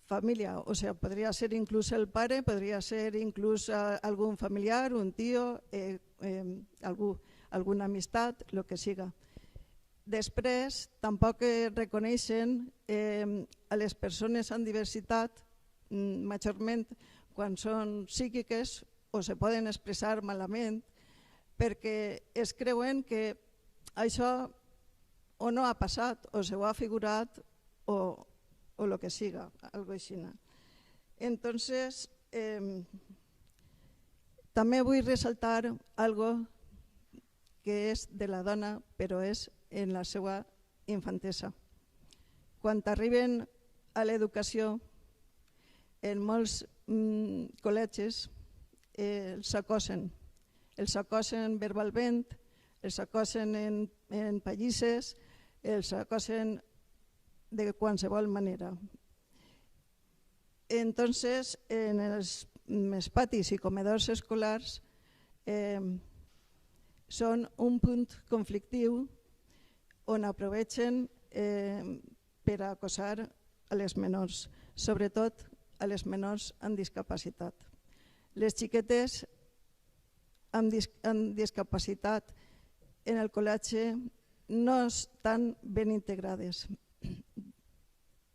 Speaker 5: família. O sigui, podria ser inclús el pare, podria ser inclús algun familiar, un tio, alguna amistat, el que siga. Després, tampoc reconeixen a les persones amb diversitat, majorment quan són psíquiques o se poden expressar malament, perquè es creuen que això o no ha passat o se ho ha figurat o el que siga, algo així. Entonces, també vull ressaltar algo que és de la dona, però és en la seva infantesa. Quan arriben a l'educació, en molts col·legis els acosen. Els acosen verbalment, els acosen en pallisses, els acosen de qualsevol manera. Entonces, en els patis i comedors escolars són un punt conflictiu on aprovechen per acosar a les menors, sobretot a les menors amb discapacitat. Les xiquetes amb discapacitat en el col·legi no estan ben integrades.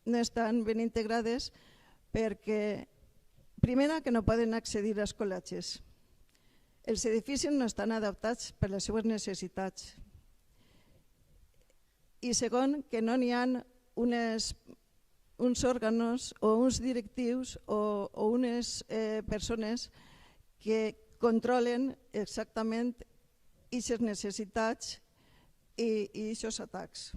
Speaker 5: No estan ben integrades perquè, primera, que no poden accedir als col·legis. Els edificis no estan adaptats per les seves necessitats. I segon, que no n'hi ha uns òrgans o uns directius o unes persones que controlen exactament aquestes necessitats i aquests atacs.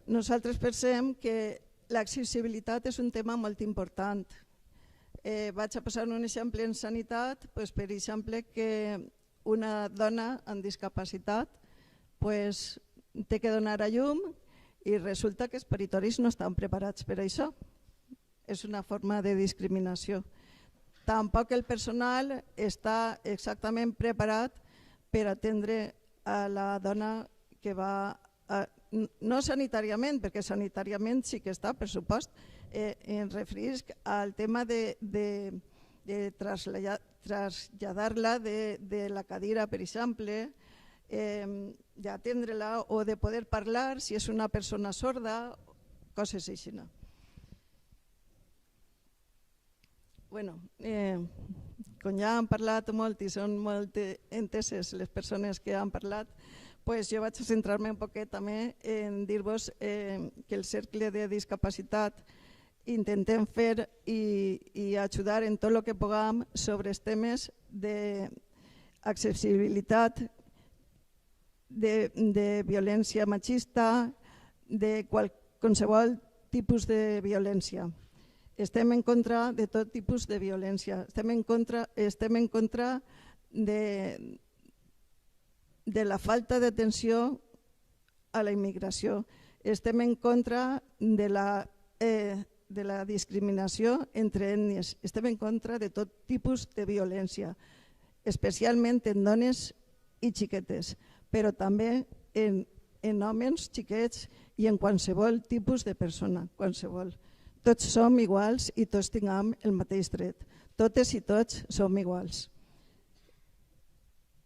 Speaker 5: Nosaltres pensem que l'accessibilitat és un tema molt important. Vaig a posar un exemple en sanitat, per exemple, que una dona amb discapacitat té que donar a llum i resulta que els paritoris no estan preparats per això. És una forma de discriminació. Tampoc el personal està exactament preparat per atendre a la dona que va, no sanitàriament, perquè sanitàriament sí que està, per supost, em referisc al tema de traslladar-la de la cadira, per exemple, d'atendre-la o de poder parlar si és una persona sorda, coses així. Com ja han parlat molt i són molt enteses les persones que han parlat, jo vaig a centrar-me un poquet també en dir-vos que el cercle de discapacitat intentem fer i ajudar en tot el que puguem sobre els temes d'accessibilitat, de violència machista, de qualsevol tipus de violència. Estem en contra de tot tipus de violència. Estem en contra de la falta d'atenció a la immigració. Estem en contra de la discriminació entre ètnies. Estem en contra de tot tipus de violència, especialment en dones i xiquetes, però també en homes xiquets i en qualsevol tipus de persona, qualsevol. Tots som iguals i tots tinguem el mateix dret. Totes i tots som iguals.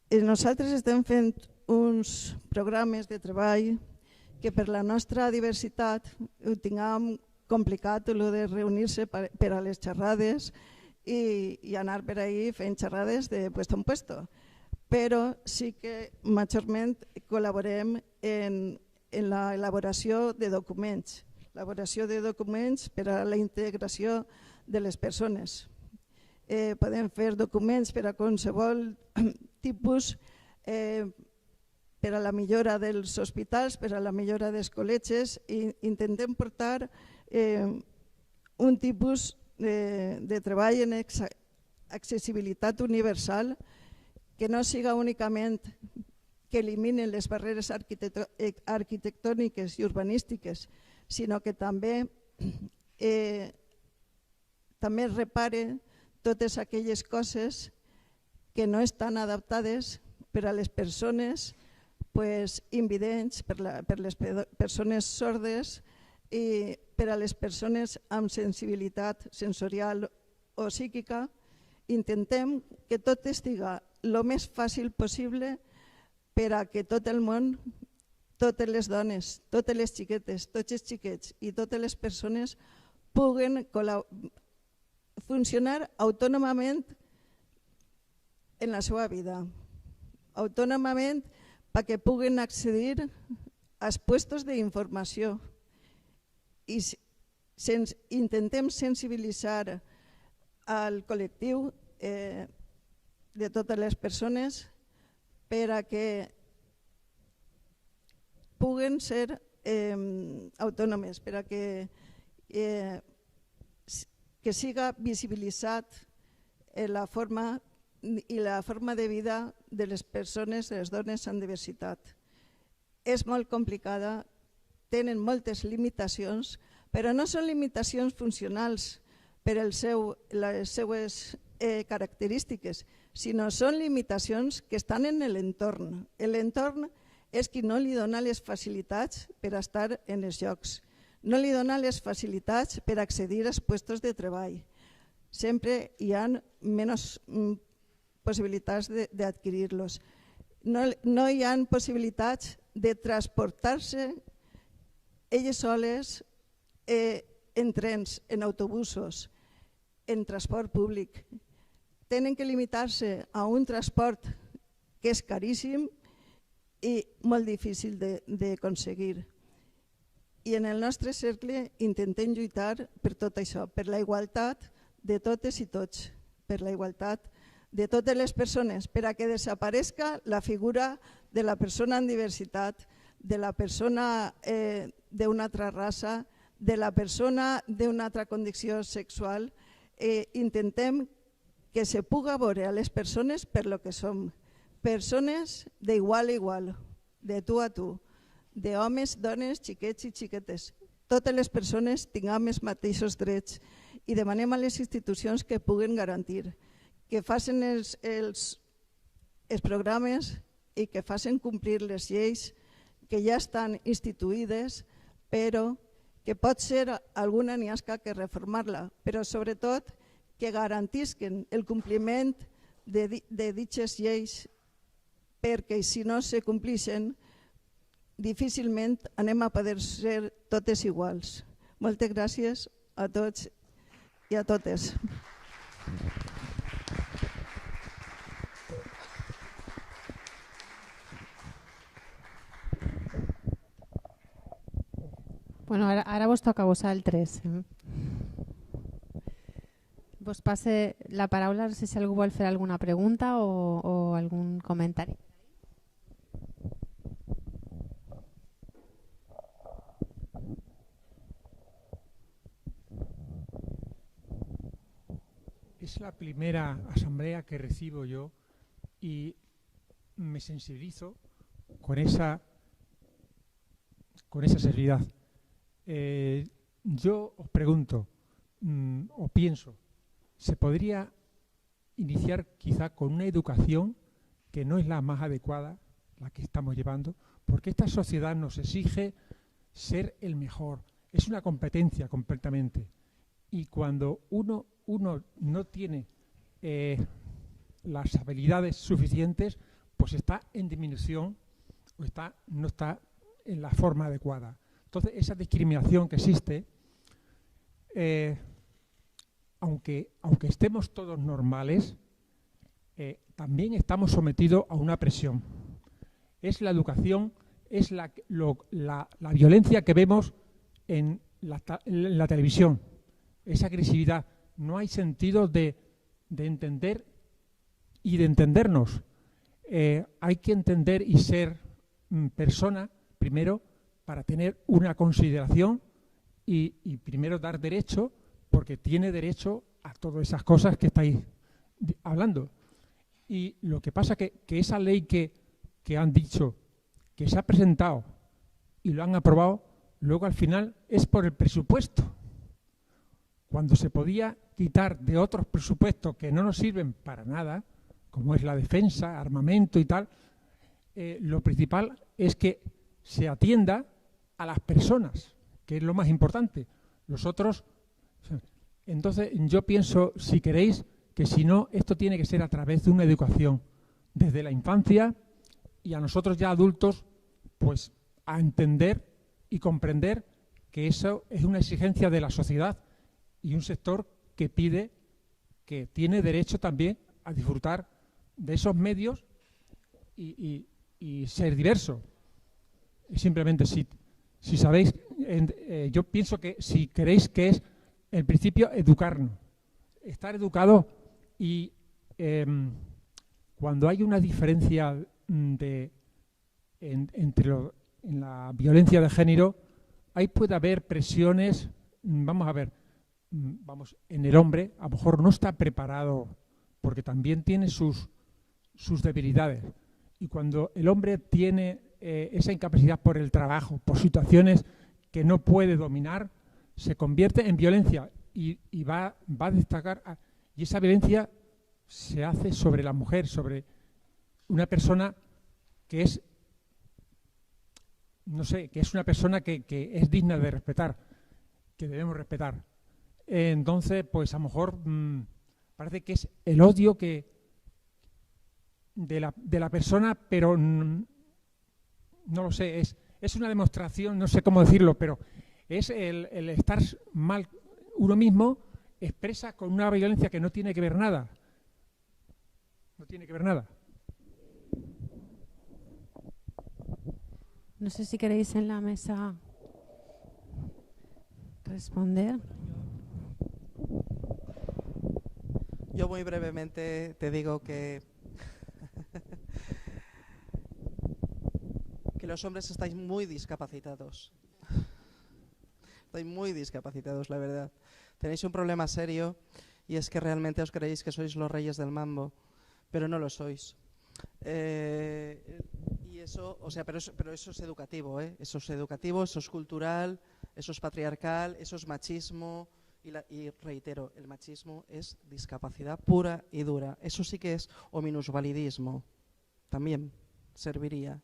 Speaker 5: Nosaltres estem fent uns programes de treball que per la nostra diversitat ho tinguem complicat, el de reunir-se per a les xerrades i anar per ahí fent xerrades de puesto en puesto. Però sí que majorment col·laborem en l'elaboració de documents. Elaboració de documents per a la integració de les persones. Podem fer documents per a qualsevol tipus, per a la millora dels hospitals, per a la millora dels col·legis, i intentem portar un tipus de treball en accessibilitat universal que no siga únicament que eliminen les barreres arquitectòniques i urbanístiques, sinó que també repare totes aquelles coses que no estan adaptades per a les persones invidents, per les persones sordes i per a les persones amb sensibilitat sensorial o psíquica. Intentem que tot estiga el més fàcil possible per a que tot el món, totes les dones, totes les xiquetes, tots els xiquets i totes les persones puguen funcionar autònomament en la seva vida, autònomament perquè puguen accedir als puestos d'informació. I intentem sensibilitzar al col·lectiu de totes les persones per a que puguen ser autònomes, per a que siga visibilitzat la forma i la forma de vida de les persones, de les dones amb diversitat. És molt complicada, tenen moltes limitacions, però no són limitacions funcionals per les seues característiques, sinó són limitacions que estan en l'entorn. L'entorn és qui no li dona les facilitats per estar en els llocs, no li dona les facilitats per accedir als puestos de treball. Sempre hi ha menys possibilitats d'adquirir-los. No hi ha possibilitats de transportar-se elles soles en trens, en autobusos, en transport públic. Tenen que limitar-se a un transport que és caríssim i molt difícil d'aconseguir. I en el nostre cercle intentem lluitar per tot això, per la igualtat de totes i tots, per la igualtat de totes les persones, per a que desaparezca la figura de la persona amb diversitat, de la persona d'una altra raça, de la persona d'una altra condició sexual. Intentem que se puga veure a les persones per lo que som, persones d'igual a igual, de tu a tu, d'homes, dones, xiquets i xiquetes. Totes les persones tinguem els mateixos drets i demanem a les institucions que puguen garantir, que facin els programes i que facin complir les lleis que ja estan instituïdes, però que pot ser alguna n'hi ha que reformar-la, però sobretot que garantisquen el compliment de dites lleis, perquè si no se complixen difícilment anem a poder ser totes iguals. Moltes gràcies a tots i a totes.
Speaker 1: Bueno, ara vos toca a vosaltres. Vos passe la paraula, no sé si algú vol fer alguna pregunta o algun comentari.
Speaker 6: Es la primera asamblea que recibo yo y me sensibilizo con esa seriedad. Yo os pregunto, o pienso, ¿se podría iniciar quizá con una educación que no es la más adecuada, la que estamos llevando? Porque esta sociedad nos exige ser el mejor, es una competencia completamente. Y cuando uno no tiene las habilidades suficientes, pues está en disminución o no está en la forma adecuada. Entonces, esa discriminación que existe, aunque estemos todos normales, también estamos sometidos a una presión. Es la educación, es la violencia que vemos en la televisión, esa agresividad. No hay sentido de entender y de entendernos. Hay que entender y ser persona, primero, para tener una consideración y primero dar derecho, porque tiene derecho a todas esas cosas que estáis hablando. Y lo que pasa que esa ley que han dicho, que se ha presentado y lo han aprobado, luego al final es por el presupuesto. Cuando se podía quitar de otros presupuestos que no nos sirven para nada, como es la defensa, armamento y tal, lo principal es que se atienda a las personas, que es lo más importante. Los otros... Entonces yo pienso, si queréis, que si no, esto tiene que ser a través de una educación, desde la infancia y a nosotros ya adultos, pues a entender y comprender que eso es una exigencia de la sociedad y un sector que pide, que tiene derecho también a disfrutar de esos medios y ser diverso. Simplemente si sabéis, yo pienso que si queréis que es el principio educarnos, estar educados y cuando hay una diferencia en la violencia de género, ahí puede haber presiones, vamos a ver, en el hombre a lo mejor no está preparado porque también tiene sus debilidades. Y cuando el hombre tiene esa incapacidad por el trabajo, por situaciones que no puede dominar, se convierte en violencia y va a destacar. Y esa violencia se hace sobre la mujer, sobre una persona que es, no sé, que es una persona que es digna de respetar, que debemos respetar. Entonces, pues a lo mejor parece que es el odio de la persona, pero no lo sé, es una demostración, no sé cómo decirlo, pero es el estar mal uno mismo expresa con una violencia que no tiene que ver nada. No tiene que ver nada.
Speaker 1: No sé si queréis en la mesa responder.
Speaker 3: Yo muy brevemente te digo que los hombres estáis muy discapacitados. Estáis muy discapacitados, la verdad. Tenéis un problema serio y es que realmente os creéis que sois los reyes del mambo, pero no lo sois. Y eso, o sea, pero eso es educativo, ¿eh? Eso es educativo, eso es cultural, eso es patriarcal, eso es machismo. Y reitero, el machismo es discapacidad pura y dura. Eso sí que es o minusvalidismo. También serviría.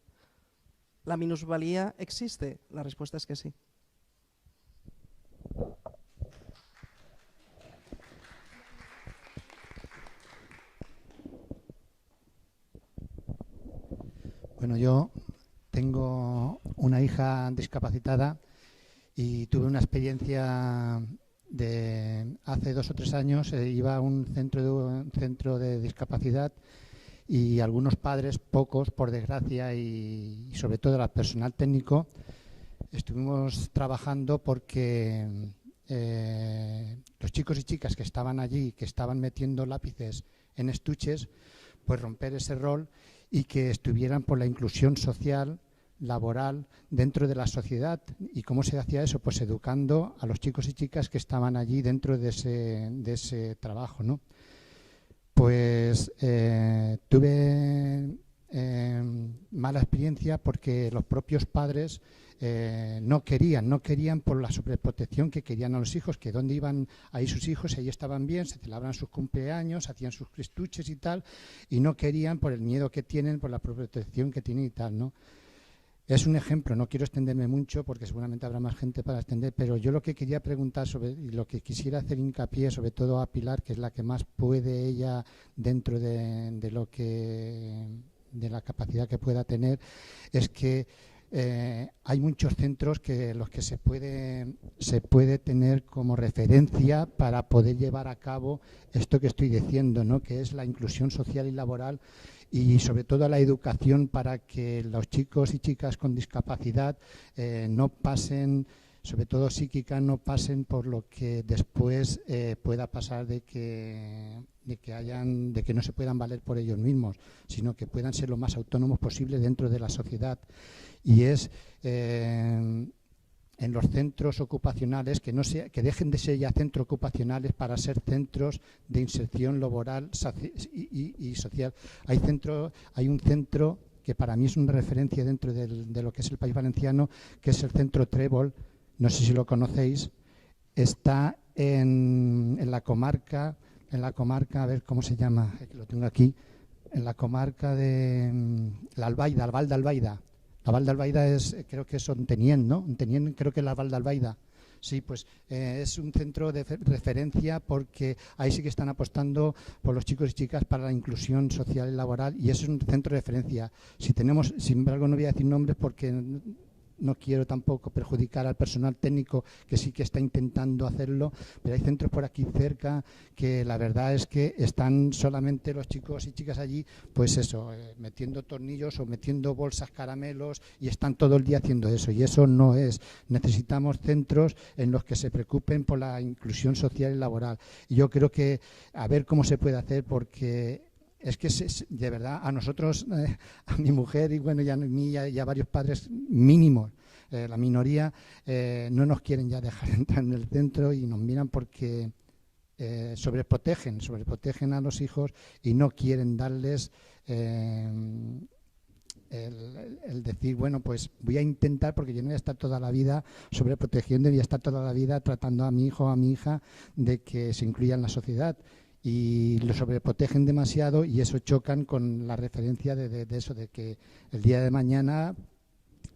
Speaker 3: ¿La minusvalía existe? La respuesta es que sí.
Speaker 7: Bueno, yo tengo una hija discapacitada y tuve una experiencia de hace 2 o 3 años. Iba a un centro de discapacidad y algunos padres, pocos por desgracia, y sobre todo el personal técnico, estuvimos trabajando porque los chicos y chicas que estaban allí, que estaban metiendo lápices en estuches, pues romper ese rol y que estuvieran por la inclusión social, laboral, dentro de la sociedad. ¿Y cómo se hacía eso? Pues educando a los chicos y chicas que estaban allí dentro de ese trabajo, ¿no? Pues tuve mala experiencia porque los propios padres no querían por la sobreprotección que querían a los hijos, que dónde iban ahí sus hijos, ahí estaban bien, se celebraban sus cumpleaños, hacían sus estuches y tal, y no querían por el miedo que tienen, por la protección que tienen y tal, ¿no? Es un ejemplo, no quiero extenderme mucho porque seguramente habrá más gente para extender, pero yo lo que quería preguntar y lo que quisiera hacer hincapié, sobre todo a Pilar, que es la que más puede ella dentro de la capacidad que pueda tener, es que hay muchos centros que los que se puede tener como referencia para poder llevar a cabo esto que estoy diciendo, ¿no? Que es la inclusión social y laboral, y sobre todo la educación para que los chicos y chicas con discapacidad no pasen, sobre todo psíquica, no pasen por lo que después pueda pasar de que no se puedan valer por ellos mismos, sino que puedan ser lo más autónomos posible dentro de la sociedad. Y es en los centros ocupacionales que dejen de ser ya centros ocupacionales para ser centros de inserción laboral y social. Hay un centro que para mí es una referencia dentro de lo que es el País Valenciano, que es el Centro Trébol, no sé si lo conocéis, está en la comarca, a ver cómo se llama, lo tengo aquí, en la comarca de la Albaida, la Val de Albaida. La Val de Albaida creo que es Ontenien, ¿no? Ontenien creo que es la Val de Albaida. Sí, pues es un centro de referencia porque ahí sí que están apostando por los chicos y chicas para la inclusión social y laboral, y es un centro de referencia. Sin embargo, no voy a decir nombres porque no quiero tampoco perjudicar al personal técnico que sí que está intentando hacerlo, pero hay centros por aquí cerca que la verdad es que están solamente los chicos y chicas allí, pues eso, metiendo tornillos o metiendo bolsas caramelos, y están todo el día haciendo eso, y eso no es. Necesitamos centros en los que se preocupen por la inclusión social y laboral. Y yo creo que a ver cómo se puede hacer, porque es que de verdad a nosotros, a mi mujer y bueno, ya a mí y a varios padres mínimos, la minoría, no nos quieren ya dejar entrar en el centro y nos miran porque sobreprotegen a los hijos y no quieren darles el decir, bueno, pues voy a intentar, porque yo no voy a estar toda la vida sobreprotegiendo y voy a estar toda la vida tratando a mi hijo o a mi hija de que se incluya en la sociedad. Y lo sobreprotegen demasiado, y eso chocan con la referencia de eso, de que el día de mañana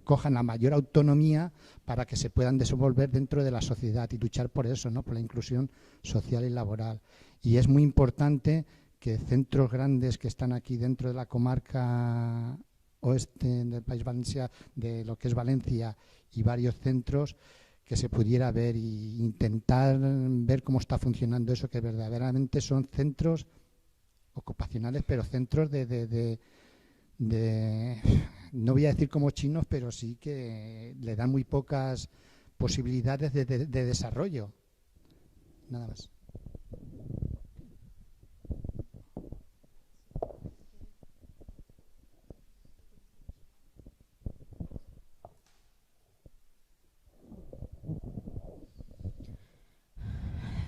Speaker 7: cojan la mayor autonomía para que se puedan desenvolver dentro de la sociedad y luchar por eso, ¿no? Por la inclusión social y laboral. Y es muy importante que centros grandes que están aquí dentro de la comarca oeste del País Valencià, de lo que es Valencia, y varios centros, que se pudiera ver e intentar ver cómo está funcionando eso, que verdaderamente son centros ocupacionales, pero centros no voy a decir como chinos, pero sí que le dan muy pocas posibilidades de desarrollo. Nada más.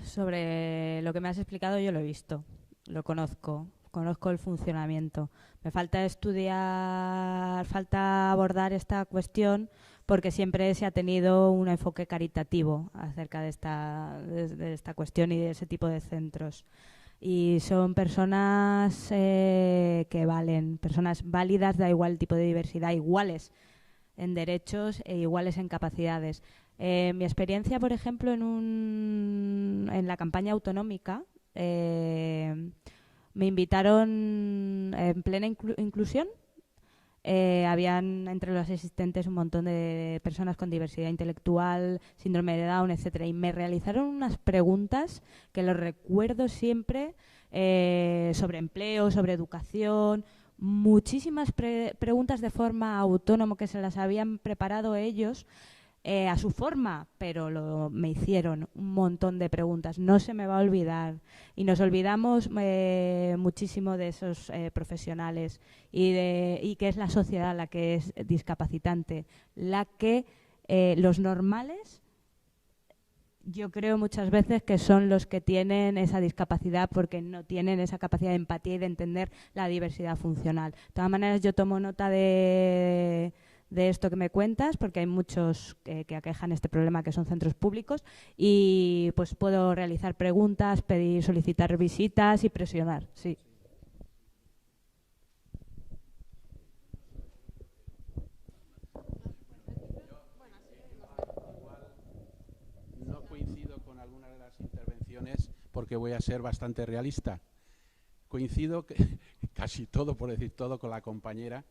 Speaker 2: Sobre lo que me has explicado, yo lo he visto, lo conozco el funcionamiento. Me falta estudiar, falta abordar esta cuestión, porque siempre se ha tenido un enfoque caritativo acerca de esta cuestión y de ese tipo de centros. Y son personas que valen, personas válidas, da igual el tipo de diversidad, iguales en derechos e iguales en capacidades. Mi experiencia, por ejemplo, en la campaña autonómica, me invitaron en plena inclusión. Habían entre los asistentes un montón de personas con diversidad intelectual, síndrome de Down, etcétera, y me realizaron unas preguntas que lo recuerdo siempre, sobre empleo, sobre educación, muchísimas preguntas de forma autónoma que se las habían preparado ellos a su forma, pero me hicieron un montón de preguntas. No se me va a olvidar, y nos olvidamos muchísimo de esos profesionales y que es la sociedad la que es discapacitante, la que los normales, yo creo muchas veces que son los que tienen esa discapacidad porque no tienen esa capacidad de empatía y de entender la diversidad funcional. De todas maneras, yo tomo nota de esto que me cuentas, porque hay muchos que aquejan este problema, que son centros públicos, y pues puedo realizar preguntas, solicitar visitas y presionar, sí.
Speaker 8: No coincido con algunas de las intervenciones porque voy a ser bastante realista. Coincido casi todo, por decir todo, con la compañera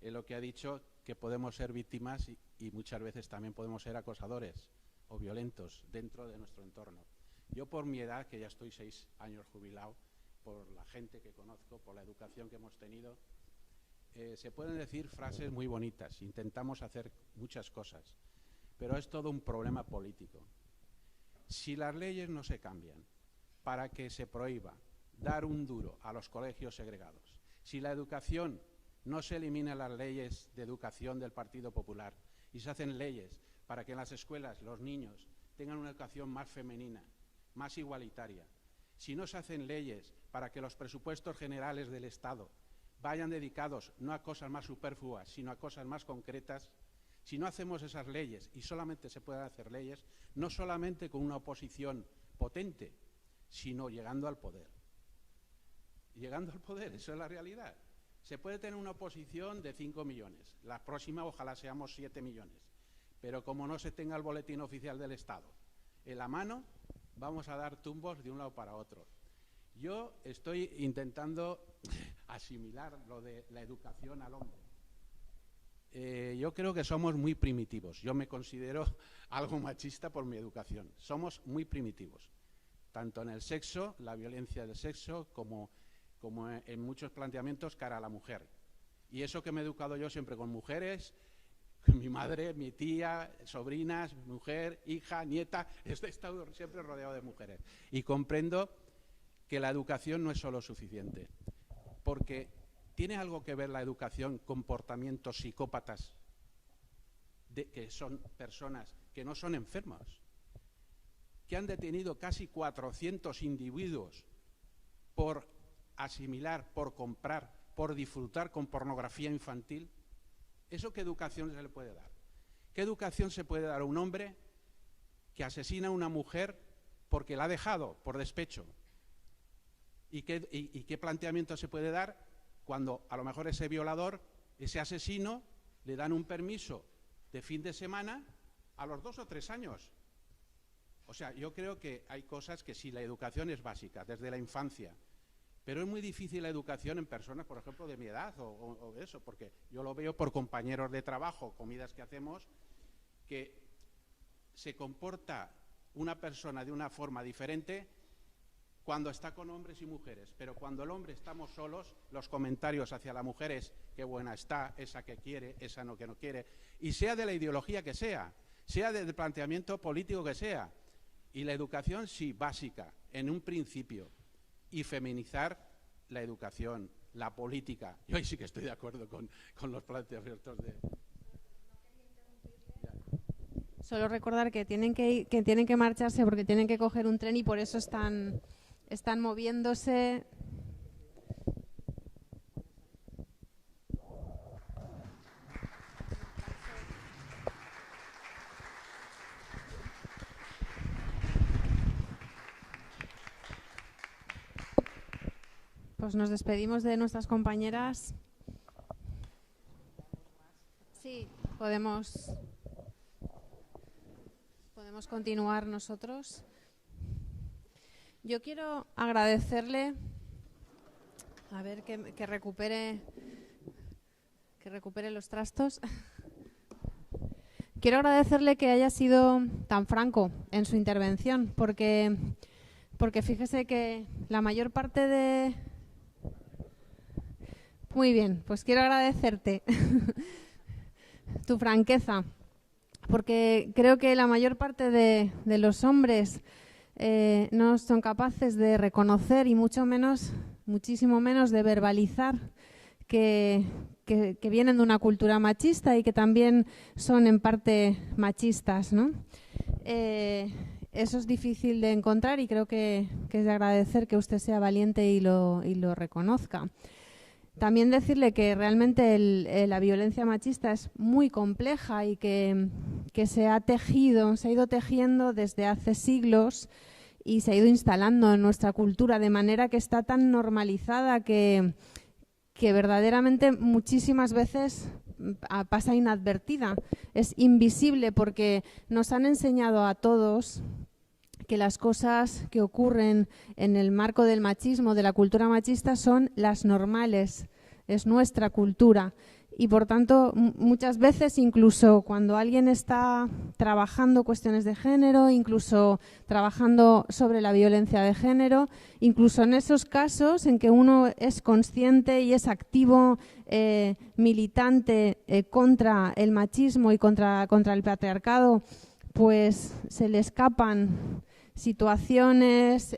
Speaker 8: en lo que ha dicho, que podemos ser víctimas y muchas veces también podemos ser acosadores o violentos dentro de nuestro entorno. Yo, por mi edad, que ya estoy 6 años jubilado, por la gente que conozco, por la educación que hemos tenido, se pueden decir frases muy bonitas, intentamos hacer muchas cosas, pero es todo un problema político. Si las leyes no se cambian para que se prohíba dar un duro a los colegios segregados, si la educación no se eliminan las leyes de educación del Partido Popular y se hacen leyes para que en las escuelas los niños tengan una educación más femenina, más igualitaria, si no se hacen leyes para que los presupuestos generales del Estado vayan dedicados no a cosas más superfluas, sino a cosas más concretas, si no hacemos esas leyes, y solamente se pueden hacer leyes, no solamente con una oposición potente, sino llegando al poder. Llegando al poder, eso es la realidad. Se puede tener una oposición de 5 millones, la próxima ojalá seamos 7 millones, pero como no se tenga el boletín oficial del Estado en la mano, vamos a dar tumbos de un lado para otro. Yo estoy intentando asimilar lo de la educación al hombre. Yo creo que somos muy primitivos. Yo me considero algo machista por mi educación. Somos muy primitivos, tanto en el sexo, la violencia del sexo, como en muchos planteamientos cara a la mujer. Y eso que me he educado yo siempre con mujeres, mi madre, mi tía, sobrinas, mujer, hija, nieta, he estado siempre rodeado de mujeres. Y comprendo que la educación no es solo suficiente, porque ¿tiene algo que ver la educación con comportamientos psicópatas que son personas que no son enfermas, que han detenido casi 400 individuos por asimilar, por comprar, por disfrutar con pornografía infantil? ¿Eso qué educación se le puede dar? ¿Qué educación se puede dar a un hombre que asesina a una mujer porque la ha dejado por despecho? ¿Y qué planteamiento se puede dar cuando a lo mejor ese violador, ese asesino, le dan un permiso de fin de semana a los 2 o 3 años? O sea, yo creo que hay cosas que sí, la educación es básica, desde la infancia, pero es muy difícil la educación en personas, por ejemplo, de mi edad o eso, porque yo lo veo por compañeros de trabajo, comidas que hacemos, que se comporta una persona de una forma diferente cuando está con hombres y mujeres, pero cuando el hombre estamos solos, los comentarios hacia la mujer es qué buena está, esa que quiere, esa no que no quiere, y sea de la ideología que sea del planteamiento político que sea. Y la educación sí, básica, en un principio, y feminizar la educación, la política. Yo ahí sí que estoy de acuerdo con los planteamientos de...
Speaker 1: Solo recordar que tienen que marcharse porque tienen que coger un tren y por eso están moviéndose. Pues nos despedimos de nuestras compañeras. Sí, podemos continuar nosotros. Yo quiero agradecerle, a ver que recupere los trastos. Quiero agradecerle que haya sido tan franco en su intervención, porque fíjese que la mayor parte de... Muy bien, pues quiero agradecerte tu franqueza, porque creo que la mayor parte de los hombres no son capaces de reconocer y muchísimo menos de verbalizar que vienen de una cultura machista y que también son en parte machistas, ¿no? Eso es difícil de encontrar y creo que es de agradecer que usted sea valiente y lo reconozca. También decirle que realmente la violencia machista es muy compleja y que se ha ido tejiendo desde hace siglos y se ha ido instalando en nuestra cultura de manera que está tan normalizada que verdaderamente muchísimas veces pasa inadvertida. Es invisible porque nos han enseñado a todos que las cosas que ocurren en el marco del machismo, de la cultura machista, son las normales, es nuestra cultura. Y por tanto, muchas veces, incluso cuando alguien está trabajando cuestiones de género, incluso trabajando sobre la violencia de género, incluso en esos casos en que uno es consciente y es activo, militante contra el machismo y contra el patriarcado, pues se le escapan situaciones,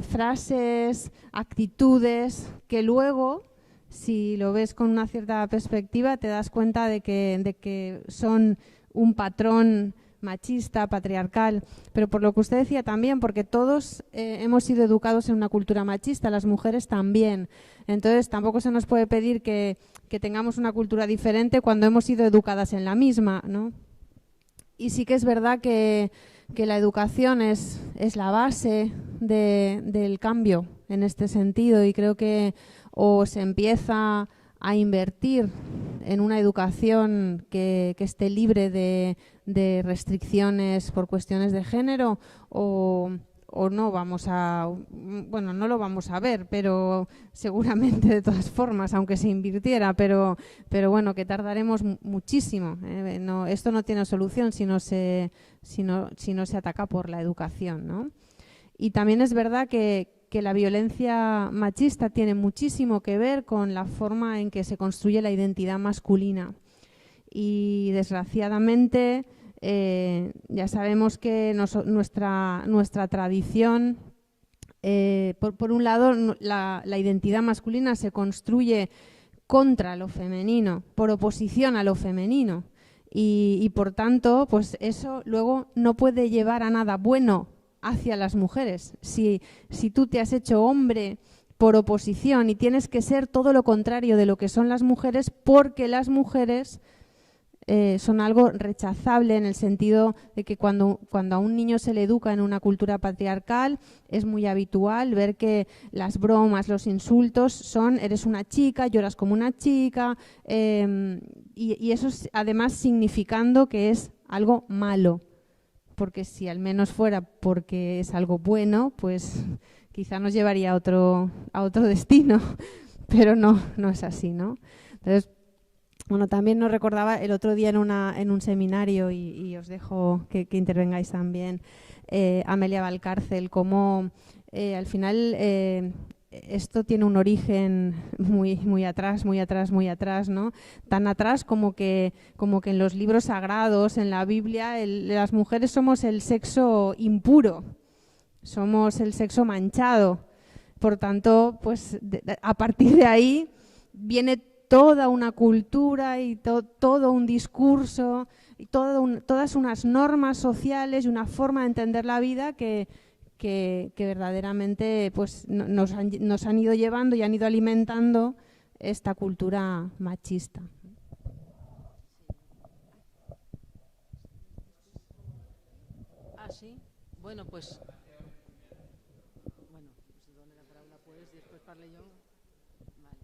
Speaker 1: frases, actitudes que luego, si lo ves con una cierta perspectiva, te das cuenta de que son un patrón machista, patriarcal, pero por lo que usted decía también, porque todos hemos sido educados en una cultura machista, las mujeres también. Entonces tampoco se nos puede pedir que tengamos una cultura diferente cuando hemos sido educadas en la misma, ¿no? Y sí que es verdad que la educación es la base del cambio en este sentido, y creo que o se empieza a invertir en una educación que esté libre de restricciones por cuestiones de género, o no vamos a, bueno, no lo vamos a ver, pero seguramente de todas formas, aunque se invirtiera, pero bueno, que tardaremos muchísimo. No, esto no tiene solución si no se ataca por la educación, ¿no? Y también es verdad que la violencia machista tiene muchísimo que ver con la forma en que se construye la identidad masculina. Y desgraciadamente ya sabemos que nuestra tradición, por un lado, la identidad masculina se construye contra lo femenino, por oposición a lo femenino. Y por tanto, pues eso luego no puede llevar a nada bueno hacia las mujeres. Si tú te has hecho hombre por oposición y tienes que ser todo lo contrario de lo que son las mujeres, porque las mujeres son algo rechazable, en el sentido de que cuando a un niño se le educa en una cultura patriarcal, es muy habitual ver que las bromas, los insultos son: eres una chica, lloras como una chica, y eso además significando que es algo malo. Porque si al menos fuera porque es algo bueno, pues quizá nos llevaría a otro destino, pero no es así, ¿no? Entonces, bueno, también nos recordaba el otro día en un seminario, y os dejo que intervengáis también, Amelia Valcárcel, cómo al final esto tiene un origen muy atrás, ¿no? Tan atrás como que en los libros sagrados, en la Biblia, las mujeres somos el sexo impuro, somos el sexo manchado. Por tanto, pues a partir de ahí viene toda una cultura y todo un discurso, y todas unas normas sociales y una forma de entender la vida que verdaderamente pues nos han ido llevando y han ido alimentando esta cultura machista.
Speaker 4: Sí? Bueno, pues dona la paraula pues, i després parle jo. Vale.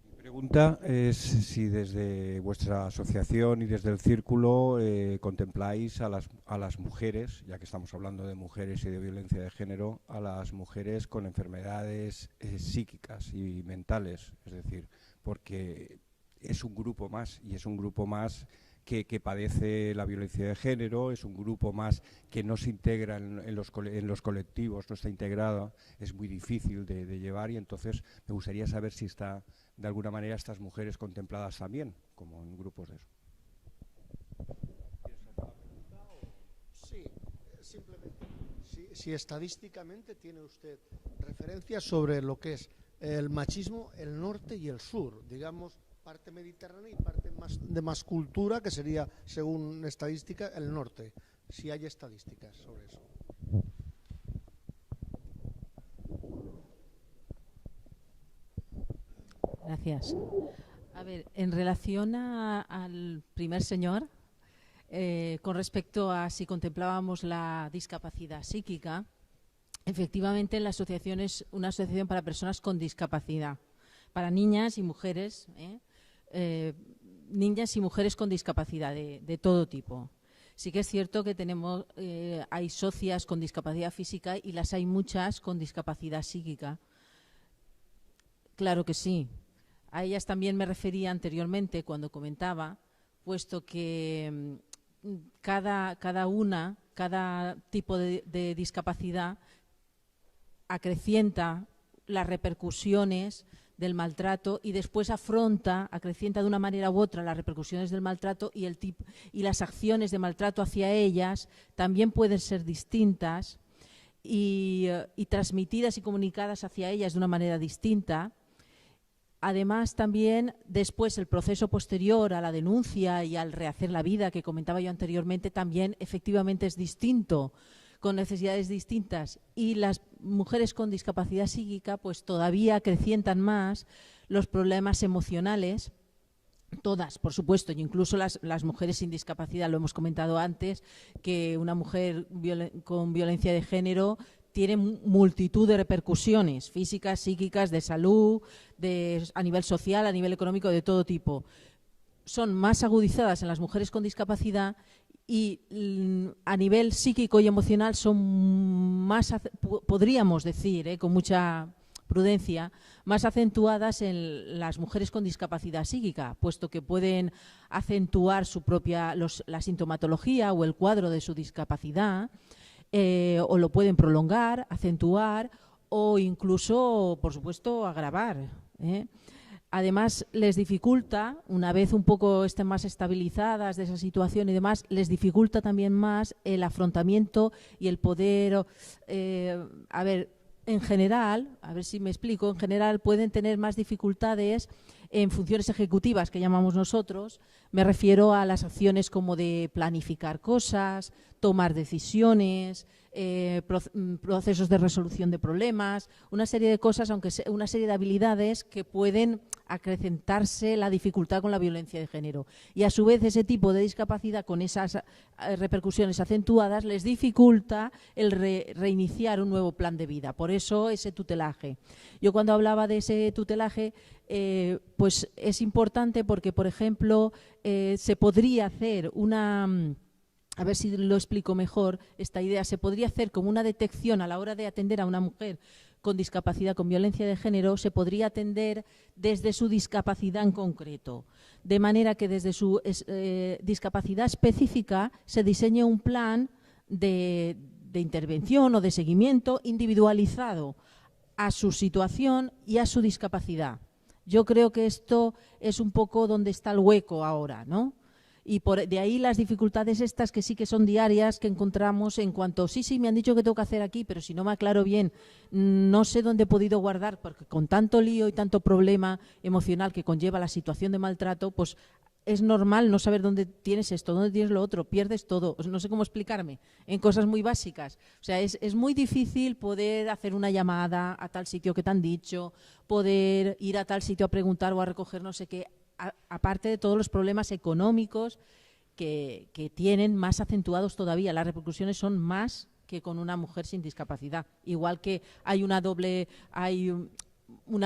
Speaker 9: Mi pregunta es si desde vuestra asociación y desde el círculo contempláis a las mujeres, ya que estamos hablando de mujeres y de violencia de género, a las mujeres con enfermedades psíquicas y mentales, es decir, porque es un grupo más, y es un grupo más que padece la violencia de género, es un grupo más que no se integra en los colectivos, no está integrado, es muy difícil de llevar, y entonces me gustaría saber si está de alguna manera estas mujeres contempladas también, como en grupos de eso.
Speaker 10: Sí, simplemente, si estadísticamente tiene usted referencias sobre lo que es el machismo, el norte y el sur, digamos, parte mediterránea y parte más cultura, que sería, según estadística, el norte, si hay estadísticas sobre eso.
Speaker 4: Gracias. A ver, en relación al primer señor, con respecto a si contemplábamos la discapacidad psíquica, efectivamente la asociación es una asociación para personas con discapacidad, para niñas y mujeres, niñas y mujeres con discapacidad de todo tipo. Sí que es cierto que hay socias con discapacidad física y las hay muchas con discapacidad psíquica. Claro que sí. A ellas también me refería anteriormente cuando comentaba, puesto que cada tipo de discapacidad acrecienta las repercusiones del maltrato y después acrecienta de una manera u otra las repercusiones del maltrato, y las acciones de maltrato hacia ellas también pueden ser distintas y transmitidas y comunicadas hacia ellas de una manera distinta. Además, también después el proceso posterior a la denuncia y al rehacer la vida que comentaba yo anteriormente también efectivamente es distinto, con necesidades distintas, y las mujeres con discapacidad psíquica pues todavía acrecientan más los problemas emocionales. Todas, por supuesto, y incluso las mujeres sin discapacidad, lo hemos comentado antes, que una mujer con violencia de género tiene multitud de repercusiones físicas, psíquicas, de salud, a nivel social, a nivel económico, de todo tipo. Son más agudizadas en las mujeres con discapacidad y a nivel psíquico y emocional son más, podríamos decir, con mucha prudencia, más acentuadas en las mujeres con discapacidad psíquica, puesto que pueden acentuar la sintomatología o el cuadro de su discapacidad, o lo pueden prolongar, acentuar o incluso, por supuesto, agravar. Además, les dificulta, una vez un poco estén más estabilizadas de esa situación y demás, les dificulta también más el afrontamiento y el poder, en general, a ver si me explico, en general pueden tener más dificultades en funciones ejecutivas que llamamos nosotros. Me refiero a las acciones como de planificar cosas, tomar decisiones, procesos de resolución de problemas, una serie de cosas, aunque sea una serie de habilidades que pueden acrecentarse la dificultad con la violencia de género. Y a su vez ese tipo de discapacidad con esas repercusiones acentuadas les dificulta el reiniciar un nuevo plan de vida. Por eso ese tutelaje. Yo cuando hablaba de ese tutelaje, pues es importante porque, por ejemplo, se podría hacer a ver si lo explico mejor, esta idea, se podría hacer como una detección a la hora de atender a una mujer con discapacidad, con violencia de género, se podría atender desde su discapacidad en concreto, de manera que desde su discapacidad específica se diseñe un plan de intervención o de seguimiento individualizado a su situación y a su discapacidad. Yo creo que esto es un poco donde está el hueco ahora, ¿no? Y de ahí las dificultades estas que sí que son diarias que encontramos en cuanto, sí, me han dicho que tengo que hacer aquí, pero si no me aclaro bien, no sé dónde he podido guardar, porque con tanto lío y tanto problema emocional que conlleva la situación de maltrato, pues es normal no saber dónde tienes esto, dónde tienes lo otro, pierdes todo. No sé cómo explicarme, en cosas muy básicas. O sea, es muy difícil poder hacer una llamada a tal sitio que te han dicho, poder ir a tal sitio a preguntar o a recoger no sé qué, aparte de todos los problemas económicos que tienen más acentuados todavía. Las repercusiones son más que con una mujer sin discapacidad. Igual que hay una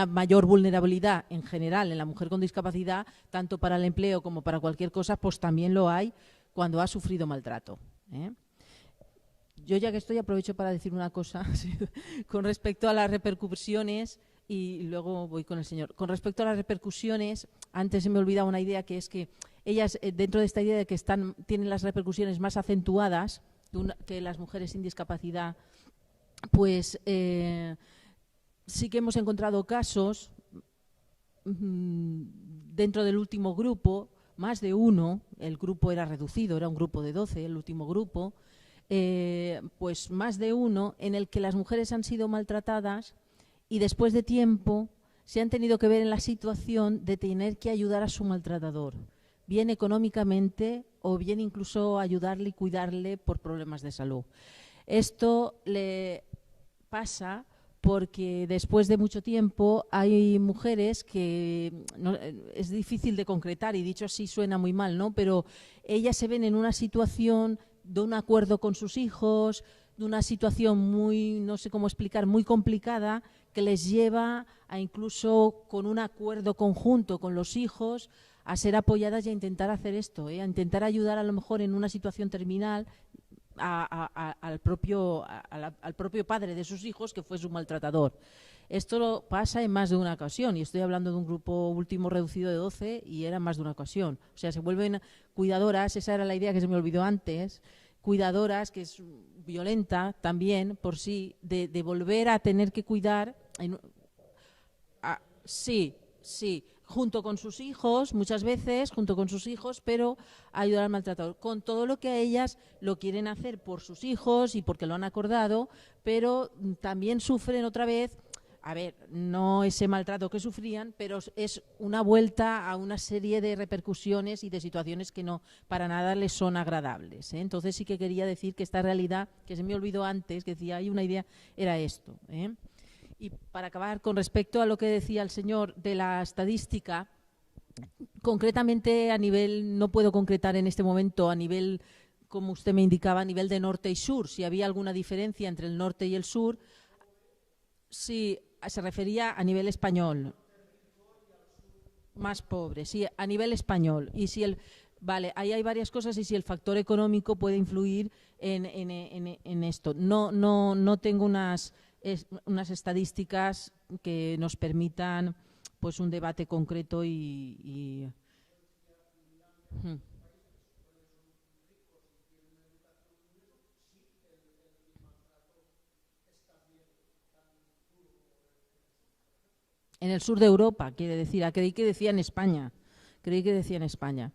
Speaker 4: mayor vulnerabilidad en general en la mujer con discapacidad, tanto para el empleo como para cualquier cosa, pues también lo hay cuando ha sufrido maltrato. Yo ya que estoy aprovecho para decir una cosa con respecto a las repercusiones. Y luego voy con el señor. Con respecto a las repercusiones, antes se me olvidaba una idea, que es que ellas, dentro de esta idea de que tienen las repercusiones más acentuadas que las mujeres sin discapacidad, pues sí que hemos encontrado casos dentro del último grupo, más de uno, el grupo era reducido, era un grupo de 12, el último grupo, pues más de uno en el que las mujeres han sido maltratadas y después de tiempo se han tenido que ver en la situación de tener que ayudar a su maltratador, bien económicamente o bien incluso ayudarle y cuidarle por problemas de salud. Esto le pasa porque después de mucho tiempo hay mujeres que es difícil de concretar y dicho así suena muy mal, ¿no? Pero ellas se ven en una situación de un acuerdo con sus hijos, de una situación muy, no sé cómo explicar, muy complicada, que les lleva a incluso con un acuerdo conjunto con los hijos a ser apoyadas y a intentar hacer esto, a intentar ayudar a lo mejor en una situación terminal al propio padre de sus hijos que fue su maltratador. Esto pasa en más de una ocasión y estoy hablando de un grupo último reducido de 12 y era más de una ocasión. O sea, se vuelven cuidadoras, esa era la idea que se me olvidó antes, cuidadoras, que es violenta también por sí, de volver a tener que cuidar, sí, junto con sus hijos, muchas veces junto con sus hijos, pero ayudar al maltratador, con todo lo que a ellas lo quieren hacer por sus hijos y porque lo han acordado, pero también sufren otra vez a ver, no ese maltrato que sufrían, pero es una vuelta a una serie de repercusiones y de situaciones que no para nada les son agradables, ¿eh? Entonces sí que quería decir que esta realidad, que se me olvidó antes, que decía, hay una idea, era esto, ¿eh? Y para acabar, con respecto a lo que decía el señor de la estadística, concretamente a nivel, no puedo concretar en este momento, a nivel, como usted me indicaba, a nivel de norte y sur, si había alguna diferencia entre el norte y el sur. Sí, se refería a nivel español. Más pobre, sí, a nivel español. Y si vale, ahí hay varias cosas y si el factor económico puede influir en esto. No tengo unas estadísticas que nos permitan pues un debate concreto En el sur de Europa, quiere decir. Creí que decía en España. Creí que decía en España.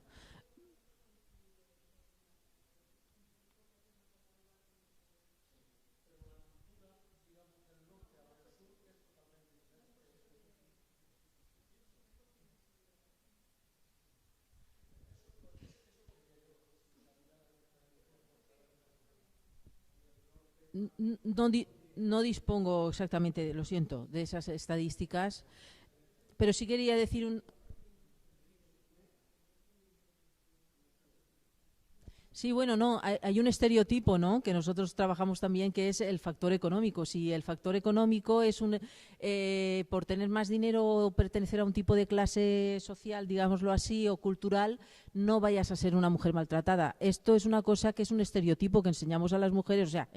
Speaker 4: No dispongo exactamente, lo siento, de esas estadísticas, pero sí quería decir Sí, bueno, no, hay un estereotipo, ¿no?, que nosotros trabajamos también, que es el factor económico. Si el factor económico es por tener más dinero o pertenecer a un tipo de clase social, digámoslo así, o cultural, no vayas a ser una mujer maltratada. Esto es una cosa que es un estereotipo que enseñamos a las mujeres, o sea,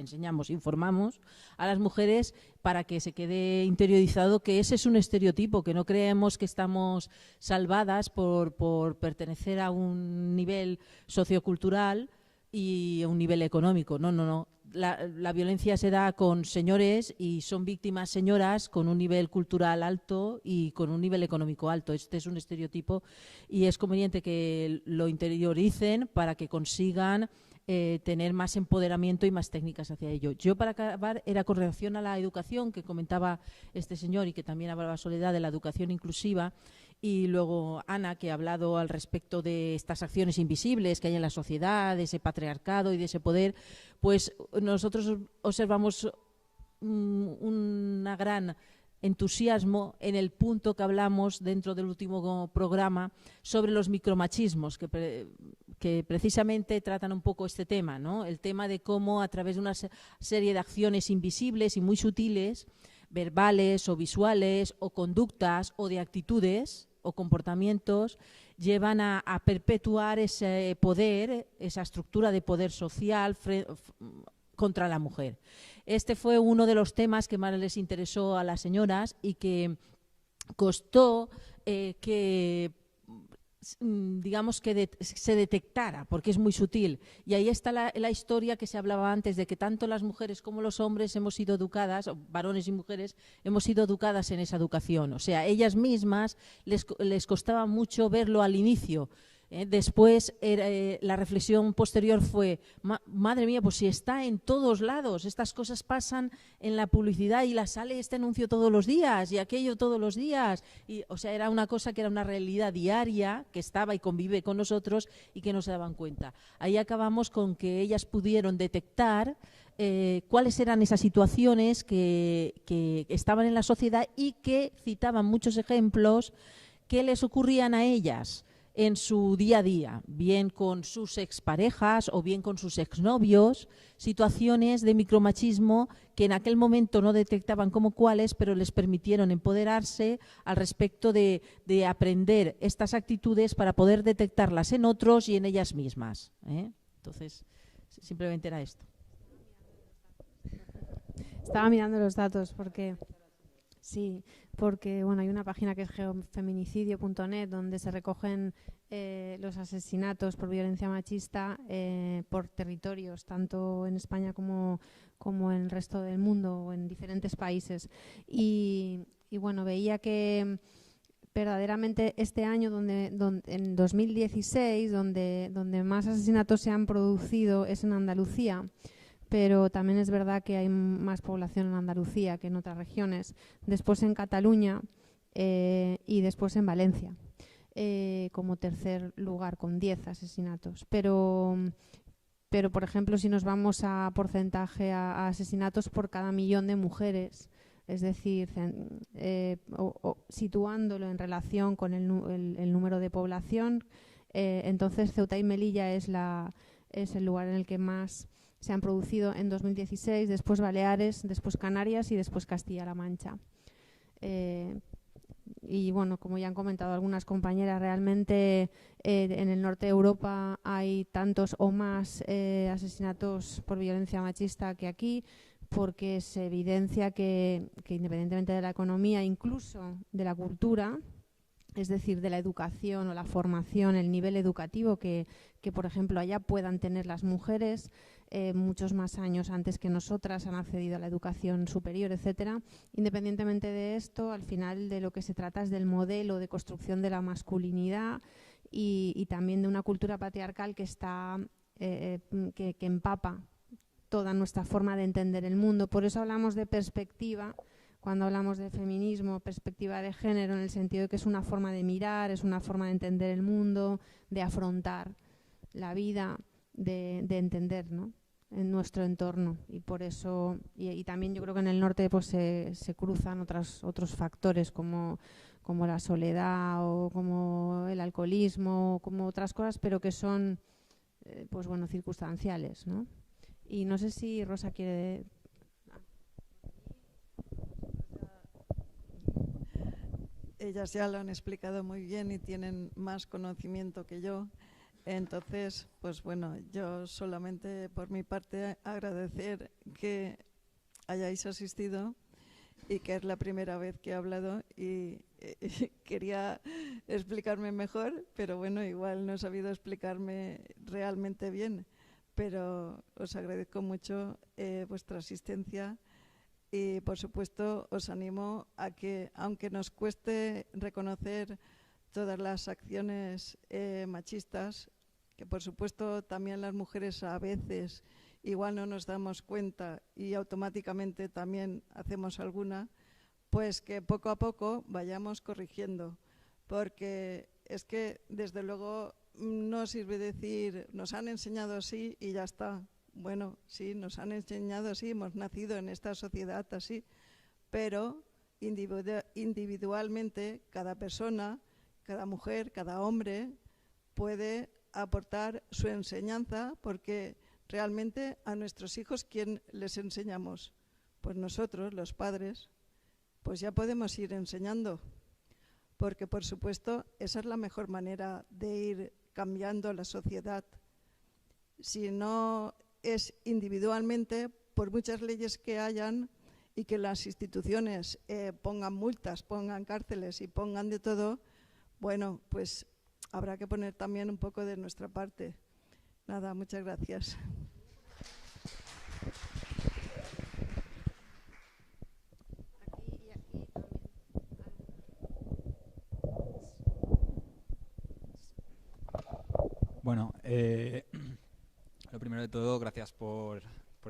Speaker 4: informamos a las mujeres para que se quede interiorizado que ese es un estereotipo, que no creemos que estamos salvadas por pertenecer a un nivel sociocultural y a un nivel económico. No. La violencia se da con señores y son víctimas señoras con un nivel cultural alto y con un nivel económico alto. Este es un estereotipo y es conveniente que lo interioricen para que consigan tener más empoderamiento y más técnicas hacia ello. Yo, para acabar, era con relación a la educación que comentaba este señor y que también hablaba Soledad de la educación inclusiva, y luego Ana, que ha hablado al respecto de estas acciones invisibles que hay en la sociedad, de ese patriarcado y de ese poder. Pues nosotros observamos un gran entusiasmo en el punto que hablamos dentro del último programa sobre los micromachismos, que precisamente tratan un poco este tema, ¿no? El tema de cómo, a través de una serie de acciones invisibles y muy sutiles, verbales o visuales o conductas o de actitudes o comportamientos, llevan a perpetuar ese poder, esa estructura de poder social contra la mujer. Este fue uno de los temas que más les interesó a las señoras y que costó digamos que se detectara, porque es muy sutil. Y ahí está la historia que se hablaba antes, de que tanto las mujeres como los hombres hemos sido educadas, varones y mujeres, hemos sido educadas en esa educación. O sea, ellas mismas les costaba mucho verlo al inicio. Después la reflexión posterior fue, madre mía, pues si está en todos lados, estas cosas pasan en la publicidad y sale este anuncio todos los días y aquello todos los días. Y, o sea, era una cosa que era una realidad diaria que estaba y convive con nosotros y que no se daban cuenta. Ahí acabamos con que ellas pudieron detectar cuáles eran esas situaciones que estaban en la sociedad y que citaban muchos ejemplos que les ocurrían a ellas en su día a día, bien con sus exparejas o bien con sus exnovios, situaciones de micromachismo que en aquel momento no detectaban como cuáles, pero les permitieron empoderarse al respecto de aprender estas actitudes para poder detectarlas en otros y en ellas mismas, ¿eh? Entonces, simplemente era esto.
Speaker 1: Estaba mirando los datos porque... Sí, porque bueno, hay una página que es geofeminicidio.net donde se recogen los asesinatos por violencia machista por territorios, tanto en España como en el resto del mundo o en diferentes países. Y bueno, veía que verdaderamente este año, en 2016, donde más asesinatos se han producido es en Andalucía. pero también es verdad que hay más población en Andalucía que en otras regiones, después en Cataluña y después en Valencia, como tercer lugar con 10 asesinatos. Pero, por ejemplo, si nos vamos a porcentaje a asesinatos por cada millón de mujeres, es decir, situándolo en relación con el número de población, entonces Ceuta y Melilla es el lugar en el que más se han producido en 2016, después Baleares, después Canarias y después Castilla-La Mancha. Y bueno, como ya han comentado algunas compañeras, realmente en el norte de Europa hay tantos o más asesinatos por violencia machista que aquí, porque se evidencia que independientemente de la economía, incluso de la cultura, es decir, de la educación o la formación, el nivel educativo que por ejemplo, allá puedan tener las mujeres, muchos más años antes que nosotras han accedido a la educación superior, etcétera. Independientemente de esto, al final de lo que se trata es del modelo de construcción de la masculinidad y también de una cultura patriarcal que que empapa toda nuestra forma de entender el mundo. Por eso hablamos de perspectiva cuando hablamos de feminismo, perspectiva de género, en el sentido de que es una forma de mirar, es una forma de entender el mundo, de afrontar la vida, de entender, ¿no?, en nuestro entorno. Y por eso, y también yo creo que en el norte pues se cruzan otros factores como la soledad o como el alcoholismo, como otras cosas, pero que son pues bueno, circunstanciales, ¿no? Y no sé si Rosa quiere...
Speaker 5: Ellas ya lo han explicado muy bien y tienen más conocimiento que yo. Entonces, pues bueno, yo solamente por mi parte agradecer que hayáis asistido y que es la primera vez que he hablado y quería explicarme mejor, pero bueno, igual no he sabido explicarme realmente bien. Pero os agradezco mucho vuestra asistencia. Y, por supuesto, os animo a que, aunque nos cueste reconocer todas las acciones machistas, que, por supuesto, también las mujeres a veces igual no nos damos cuenta y automáticamente también hacemos alguna, pues que poco a poco vayamos corrigiendo. Porque es que, desde luego, no sirve decir, nos han enseñado así y ya está. Bueno, sí, nos han enseñado así, hemos nacido en esta sociedad así, pero individualmente cada persona, cada mujer, cada hombre puede aportar su enseñanza, porque realmente a nuestros hijos, ¿quién les enseñamos? Pues nosotros, los padres, pues ya podemos ir enseñando, porque por supuesto esa es la mejor manera de ir cambiando la sociedad. Si no es individualmente, por muchas leyes que hayan y que las instituciones pongan multas, pongan cárceles y pongan de todo, bueno, pues habrá que poner también un poco de nuestra parte. Nada, muchas gracias.
Speaker 11: Bueno, lo primero de todo, gracias por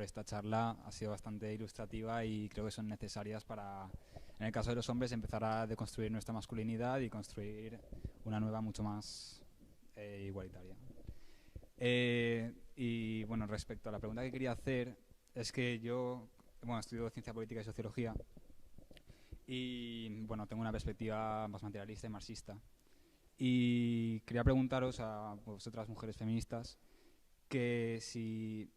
Speaker 11: esta charla. Ha sido bastante ilustrativa y creo que son necesarias para, en el caso de los hombres, empezar a deconstruir nuestra masculinidad y construir una nueva mucho más igualitaria. Y bueno, respecto a la pregunta que quería hacer, es que yo estudio ciencia política y sociología y bueno, tengo una perspectiva más materialista y marxista. Y quería preguntaros a vosotras, mujeres feministas, que si,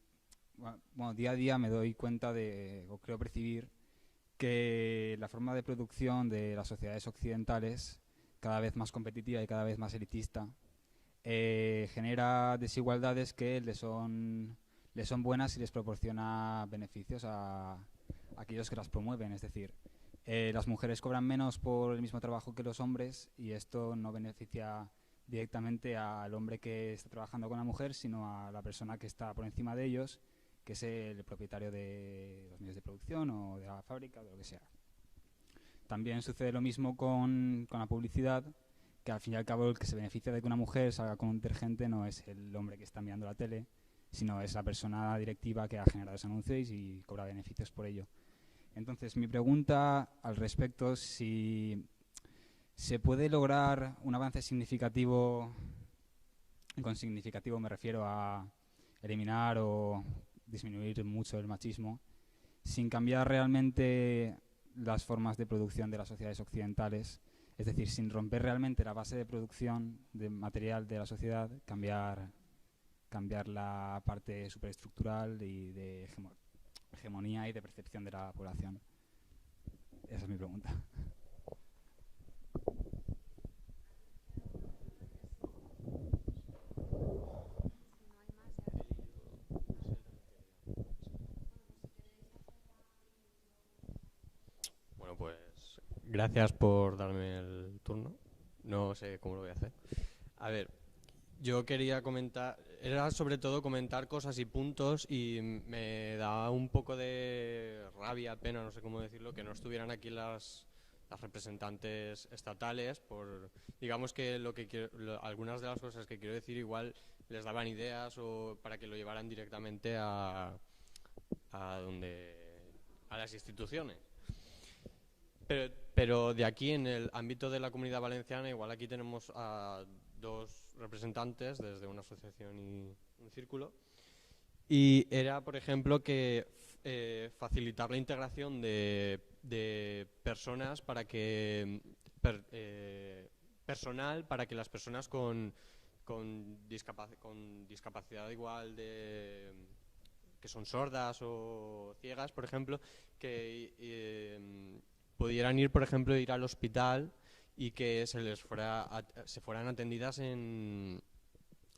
Speaker 11: bueno, día a día me doy cuenta o creo percibir que la forma de producción de las sociedades occidentales, cada vez más competitiva y cada vez más elitista, genera desigualdades que les son buenas y les proporciona beneficios a aquellos que las promueven. Es decir, las mujeres cobran menos por el mismo trabajo que los hombres y esto no beneficia directamente al hombre que está trabajando con la mujer, sino a la persona que está por encima de ellos, que es el propietario de los medios de producción o de la fábrica o de lo que sea. También sucede lo mismo con la publicidad, que al fin y al cabo el que se beneficia de que una mujer salga con un detergente no es el hombre que está mirando la tele, sino es la persona directiva que ha generado ese anuncio y cobra beneficios por ello. Entonces, mi pregunta al respecto es si se puede lograr un avance significativo, con significativo me refiero a eliminar o disminuir mucho el machismo, sin cambiar realmente las formas de producción de las sociedades occidentales, es decir, sin romper realmente la base de producción de material de la sociedad, cambiar la parte superestructural y de hegemonía y de percepción de la población. Esa es mi pregunta.
Speaker 12: Bueno, pues gracias por darme el turno. No sé cómo lo voy a hacer. A ver, yo quería comentar, era sobre todo comentar cosas y puntos, y me da un poco de rabia, pena, no sé cómo decirlo, que no estuvieran aquí las representantes estatales, por, digamos que algunas de las cosas que quiero decir igual les daban ideas o para que lo llevaran directamente a las instituciones. Pero de aquí, en el ámbito de la Comunidad Valenciana, igual aquí tenemos a dos representantes desde una asociación y un círculo, y era, por ejemplo, que facilitar la integración de personas para que personal para que las personas con discapacidad igual que son sordas o ciegas, por ejemplo, que pudieran ir, por ejemplo, ir al hospital y que se fueran atendidas en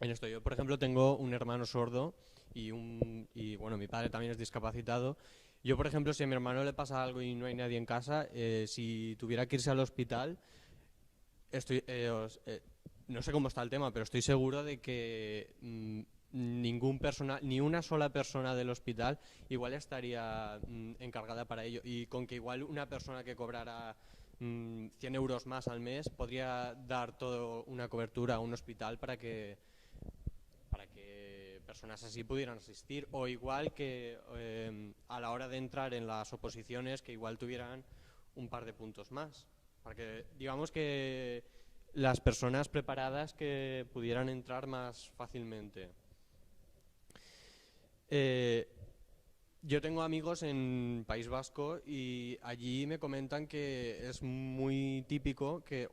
Speaker 12: esto. Yo, por ejemplo, tengo un hermano sordo y bueno, mi padre también es discapacitado. Yo, por ejemplo, si a mi hermano le pasa algo y no hay nadie en casa, si tuviera que irse al hospital, no sé cómo está el tema, pero estoy seguro de que ni una sola persona del hospital igual estaría encargada para ello, y con que igual una persona que cobrara 100 euros más al mes podría dar toda una cobertura a un hospital para que personas así pudieran asistir, o igual que a la hora de entrar en las oposiciones, que igual tuvieran un par de puntos más, para que, digamos, que las personas preparadas que pudieran entrar más fácilmente. Yo tengo amigos en País Vasco y allí me comentan que es muy típico que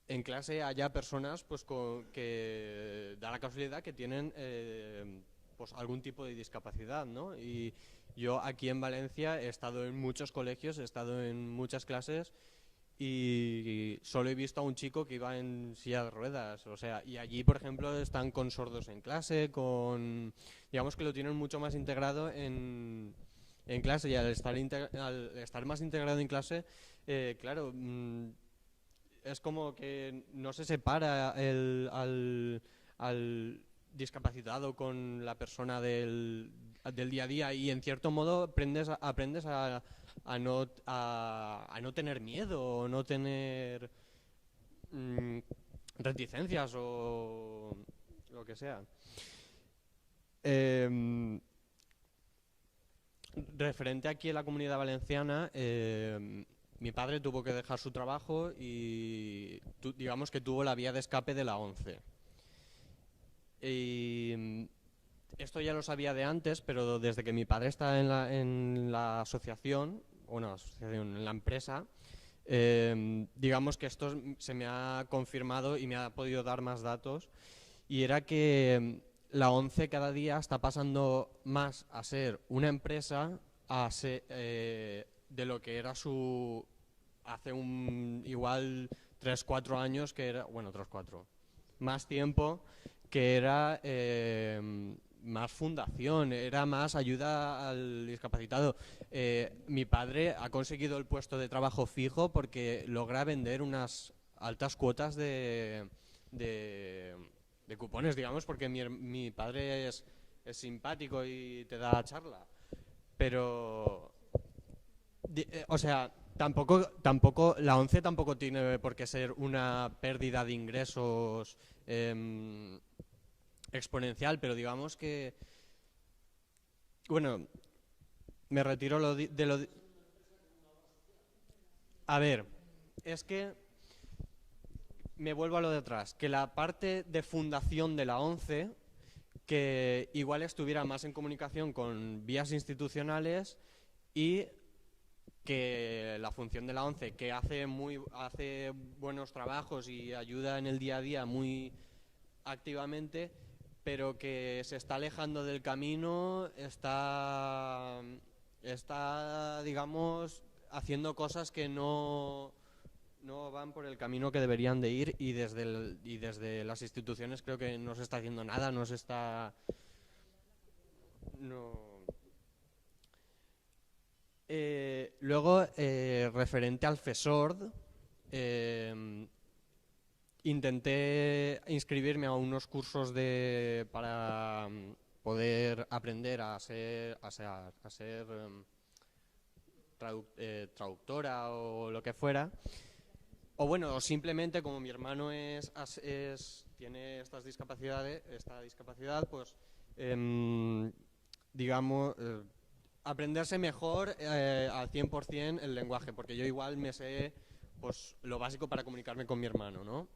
Speaker 12: en clase haya personas pues que da la casualidad que tienen pues algún tipo de discapacidad, ¿no? Y yo aquí en Valencia he estado en muchos colegios, he estado en muchas clases y solo he visto a un chico que iba en silla de ruedas, o sea, y allí, por ejemplo, están con sordos en clase, digamos que lo tienen mucho más integrado en clase, y al estar más integrado en clase, claro, es como que no se separa al discapacitado con la persona del día a día, y en cierto modo aprendes a no tener miedo, o no tener reticencias o lo que sea. Referente aquí en la Comunidad Valenciana, mi padre tuvo que dejar su trabajo y digamos que tuvo la vía de escape de la ONCE. Y esto ya lo sabía de antes, pero desde que mi padre está en la asociación, en la empresa, digamos que esto se me ha confirmado y me ha podido dar más datos, y era que la ONCE cada día está pasando más a ser una empresa de lo que era hace igual 3-4 años, que era, bueno, 3-4, más tiempo, que era más fundación, era más ayuda al discapacitado. Mi padre ha conseguido el puesto de trabajo fijo porque logra vender unas altas cuotas de cupones, digamos, porque mi padre es simpático y te da charla. Pero, o sea, tampoco la ONCE tampoco tiene por qué ser una pérdida de ingresos exponencial, pero digamos que, bueno, me retiro de lo... A ver, es que me vuelvo a lo de atrás, que la parte de fundación de la ONCE, que igual estuviera más en comunicación con vías institucionales, y que la función de la ONCE, que hace buenos trabajos y ayuda en el día a día muy activamente, pero que se está alejando del camino, está digamos, haciendo cosas que no van por el camino que deberían de ir, y desde las instituciones creo que no se está haciendo nada, luego, referente al FESORD, intenté inscribirme a unos cursos para poder aprender a ser traductora o lo que fuera. O bueno, simplemente como mi hermano tiene esta discapacidad, pues digamos, aprenderse mejor al 100% el lenguaje, porque yo igual me sé pues lo básico para comunicarme con mi hermano, ¿no?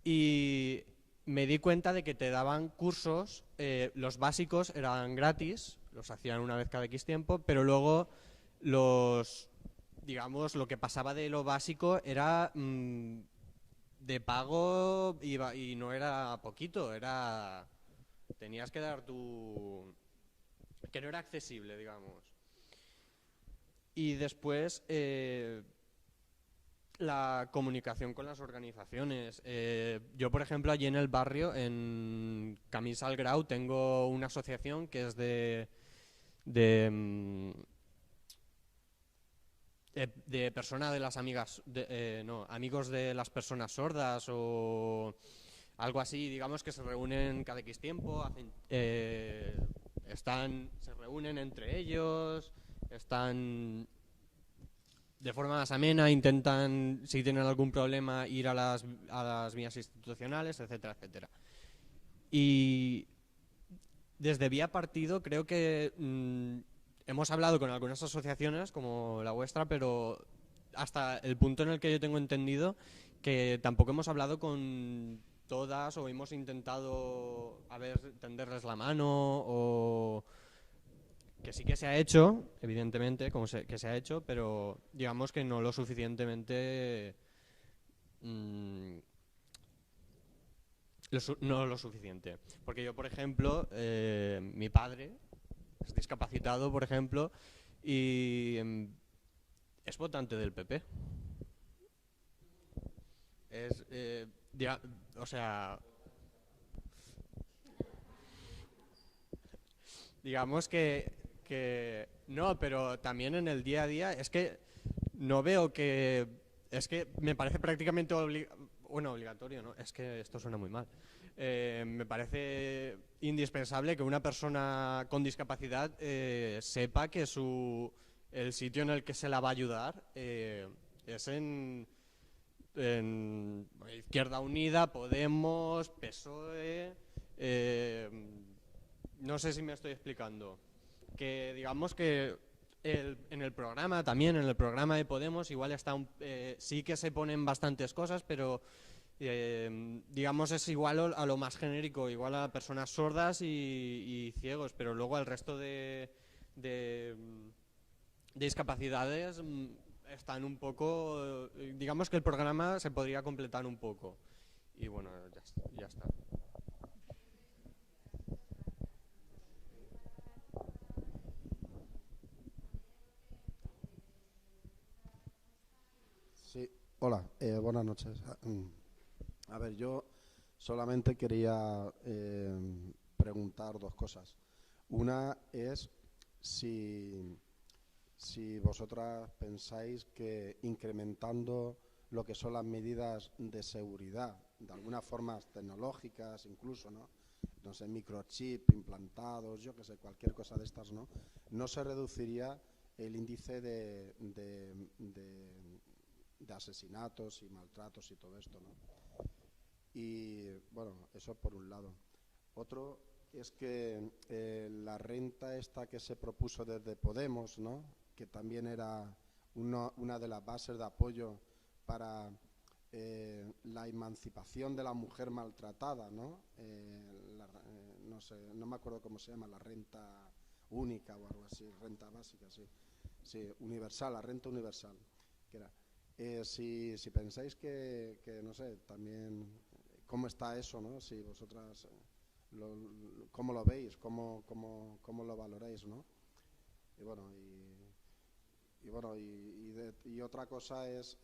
Speaker 12: Y me di cuenta de que te daban cursos, los básicos eran gratis, los hacían una vez cada X tiempo, pero luego digamos, lo que pasaba de lo básico era de pago y no era poquito, tenías que dar que no era accesible, digamos. Y después la comunicación con las organizaciones. Yo, por ejemplo, allí en el barrio, en Camins al Grau, tengo una asociación que es de personas de las amigas, amigos de las personas sordas o algo así, digamos, que se reúnen cada X tiempo, se reúnen entre ellos, están de forma más amena, intentan, si tienen algún problema, ir a las vías institucionales, etcétera, etcétera. Y desde Vía Partido creo que hemos hablado con algunas asociaciones como la vuestra, pero hasta el punto en el que yo tengo entendido que tampoco hemos hablado con todas o hemos intentado tenderles la mano, o que sí que se ha hecho, evidentemente, que se ha hecho, pero digamos que no lo suficientemente... no lo suficiente. Porque yo, por ejemplo, mi padre es discapacitado, por ejemplo, y es votante del PP. O sea, digamos que no, pero también en el día a día es que no veo que... Es que me parece prácticamente obligatorio, ¿no? Es que esto suena muy mal. Me parece indispensable que una persona con discapacidad sepa que el sitio en el que se la va a ayudar es en Izquierda Unida, Podemos, PSOE... no sé si me estoy explicando. Que digamos que en el programa de Podemos igual sí que se ponen bastantes cosas, pero digamos es igual a lo más genérico, igual a personas sordas y ciegos, pero luego al resto de discapacidades están un poco, digamos que el programa se podría completar un poco. Y bueno, ya está.
Speaker 13: Sí, hola, buenas noches. A ver, yo solamente quería preguntar dos cosas. Una es si vosotras pensáis que incrementando lo que son las medidas de seguridad, de algunas formas tecnológicas incluso, ¿no? No sé, microchip implantados, yo que sé, cualquier cosa de estas, no se reduciría el índice de asesinatos y maltratos y todo esto, ¿no? Y bueno, eso por un lado. Otro es que la renta esta que se propuso desde Podemos, ¿no?, que también era una de las bases de apoyo para la emancipación de la mujer maltratada, ¿no? No sé, no me acuerdo cómo se llama, la renta única o algo así, renta básica, sí. Sí, universal, la renta universal, que era. Si pensáis que, no sé, también cómo está eso, ¿no? Si vosotras, cómo lo veis, cómo lo valoráis, ¿no? Y otra cosa es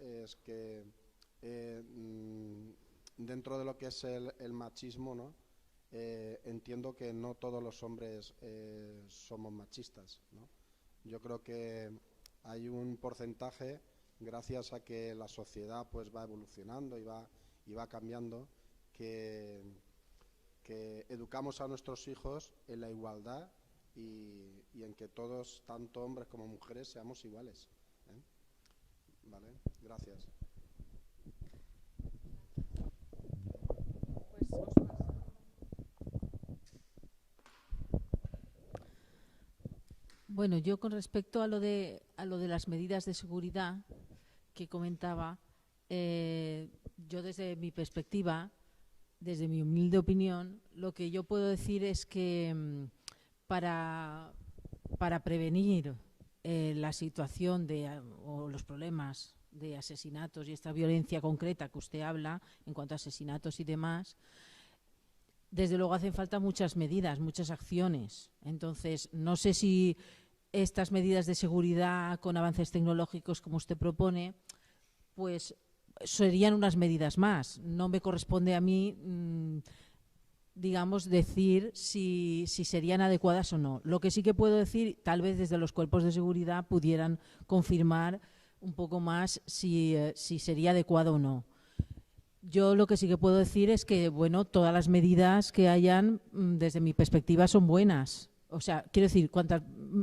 Speaker 13: que dentro de lo que es el machismo, ¿no? Entiendo que no todos los hombres somos machistas, ¿no? Yo creo que hay un porcentaje, gracias a que la sociedad pues va evolucionando y va cambiando, que educamos a nuestros hijos en la igualdad y en que todos, tanto hombres como mujeres, seamos iguales, ¿eh? Vale, gracias.
Speaker 4: Bueno, yo con respecto a lo de las medidas de seguridad que comentaba, yo desde mi perspectiva, desde mi humilde opinión, lo que yo puedo decir es que para prevenir la situación o los problemas de asesinatos y esta violencia concreta que usted habla en cuanto a asesinatos y demás, desde luego hacen falta muchas medidas, muchas acciones. Entonces, no sé si estas medidas de seguridad con avances tecnológicos como usted propone, pues serían unas medidas más. No me corresponde a mí, digamos, decir si serían adecuadas o no. Lo que sí que puedo decir, tal vez desde los cuerpos de seguridad pudieran confirmar un poco más si sería adecuado o no. Yo lo que sí que puedo decir es que, bueno, todas las medidas que hayan, desde mi perspectiva, son buenas. O sea, quiero decir,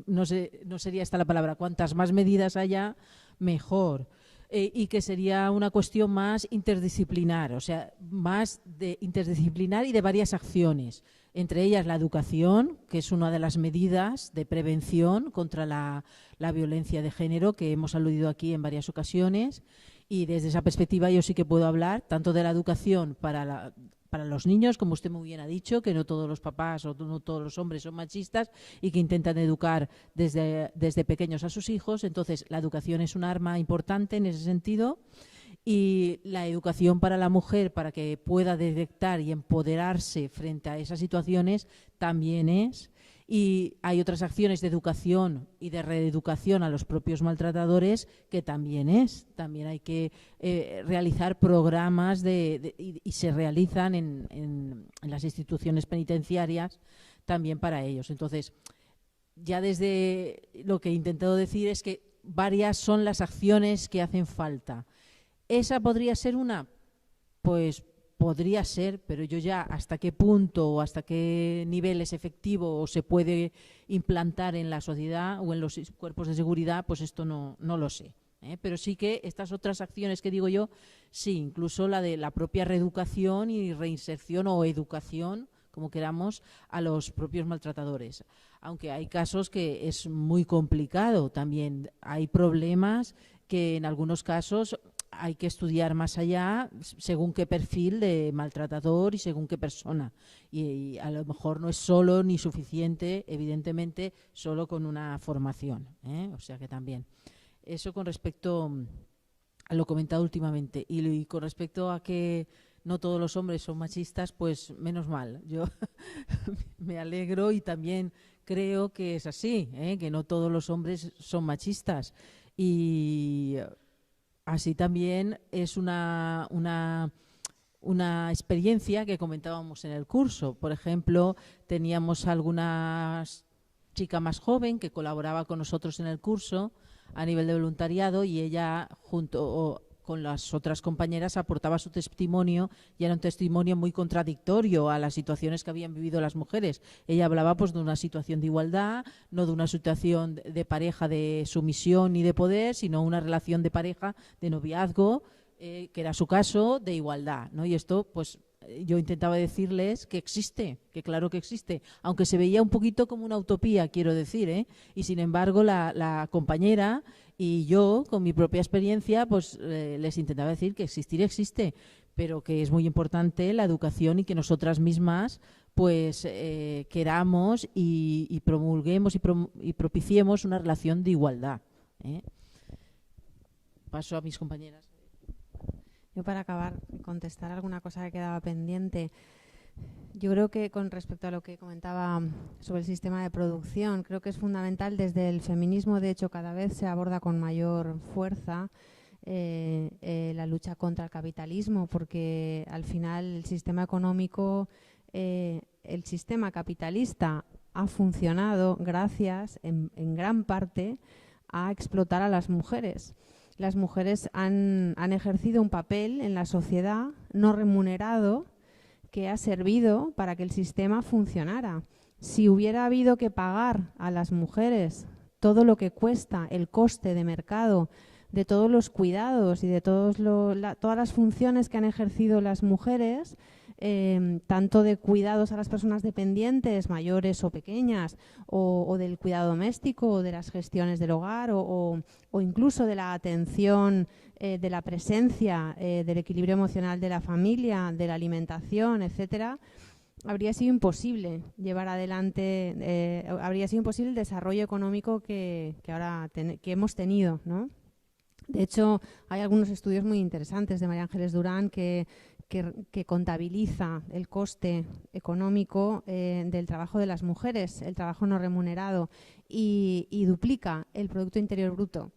Speaker 4: no sería esta la palabra, cuantas más medidas haya, mejor. Y que sería una cuestión más interdisciplinar, o sea, más de interdisciplinar y de varias acciones. Entre ellas la educación, que es una de las medidas de prevención contra la violencia de género que hemos aludido aquí en varias ocasiones. Y desde esa perspectiva yo sí que puedo hablar tanto de la educación para los niños, como usted muy bien ha dicho, que no todos los papás o no todos los hombres son machistas y que intentan educar desde pequeños a sus hijos. Entonces, la educación es un arma importante en ese sentido. Y la educación para la mujer, para que pueda detectar y empoderarse frente a esas situaciones, también es. Y hay otras acciones de educación y de reeducación a los propios maltratadores que también es. También hay que realizar programas y se realizan en las instituciones penitenciarias también para ellos. Entonces, ya desde lo que he intentado decir es que varias son las acciones que hacen falta. ¿Esa podría ser una? Pues podría ser, pero yo ya hasta qué punto o hasta qué nivel es efectivo o se puede implantar en la sociedad o en los cuerpos de seguridad, pues esto no lo sé. Pero sí que estas otras acciones que digo yo, sí, incluso la de la propia reeducación y reinserción o educación, como queramos, a los propios maltratadores. Aunque hay casos que es muy complicado también. Hay problemas que en algunos casos hay que estudiar más allá según qué perfil de maltratador y según qué persona. Y a lo mejor no es solo ni suficiente, evidentemente, solo con una formación. O sea que también. Eso con respecto a lo comentado últimamente. Y con respecto a que no todos los hombres son machistas, pues menos mal. Yo me alegro y también creo que es así, que no todos los hombres son machistas. Y así también es una experiencia que comentábamos en el curso. Por ejemplo, teníamos alguna chica más joven que colaboraba con nosotros en el curso a nivel de voluntariado y ella, junto con las otras compañeras, aportaba su testimonio y era un testimonio muy contradictorio a las situaciones que habían vivido las mujeres. Ella hablaba pues de una situación de igualdad, no de una situación de pareja de sumisión ni de poder, sino una relación de pareja, de noviazgo, que era su caso, de igualdad, ¿no? Y esto pues yo intentaba decirles que existe, que claro que existe, aunque se veía un poquito como una utopía, quiero decir, ¿eh? Y sin embargo la compañera y yo, con mi propia experiencia, pues les intentaba decir que existir existe, pero que es muy importante la educación y que nosotras mismas pues queramos y promulguemos y propiciemos una relación de igualdad, ¿eh? Paso a mis compañeras.
Speaker 1: Yo, para acabar, contestar alguna cosa que quedaba pendiente. Yo creo que con respecto a lo que comentaba sobre el sistema de producción, creo que es fundamental desde el feminismo. De hecho, cada vez se aborda con mayor fuerza la lucha contra el capitalismo, porque al final el sistema económico, el sistema capitalista ha funcionado gracias, en gran parte, a explotar a las mujeres. Las mujeres han ejercido un papel en la sociedad no remunerado que ha servido para que el sistema funcionara. Si hubiera habido que pagar a las mujeres todo lo que cuesta, el coste de mercado de todos los cuidados y de todas las funciones que han ejercido las mujeres, tanto de cuidados a las personas dependientes, mayores o pequeñas, o del cuidado doméstico, o de las gestiones del hogar, o incluso de la atención, de la presencia, del equilibrio emocional de la familia, de la alimentación, etcétera, habría sido imposible llevar adelante, habría sido imposible el desarrollo económico que hemos tenido, ¿no? De hecho, hay algunos estudios muy interesantes de María Ángeles Durán que contabiliza el coste económico del trabajo de las mujeres, el trabajo no remunerado, y duplica el Producto Interior Bruto.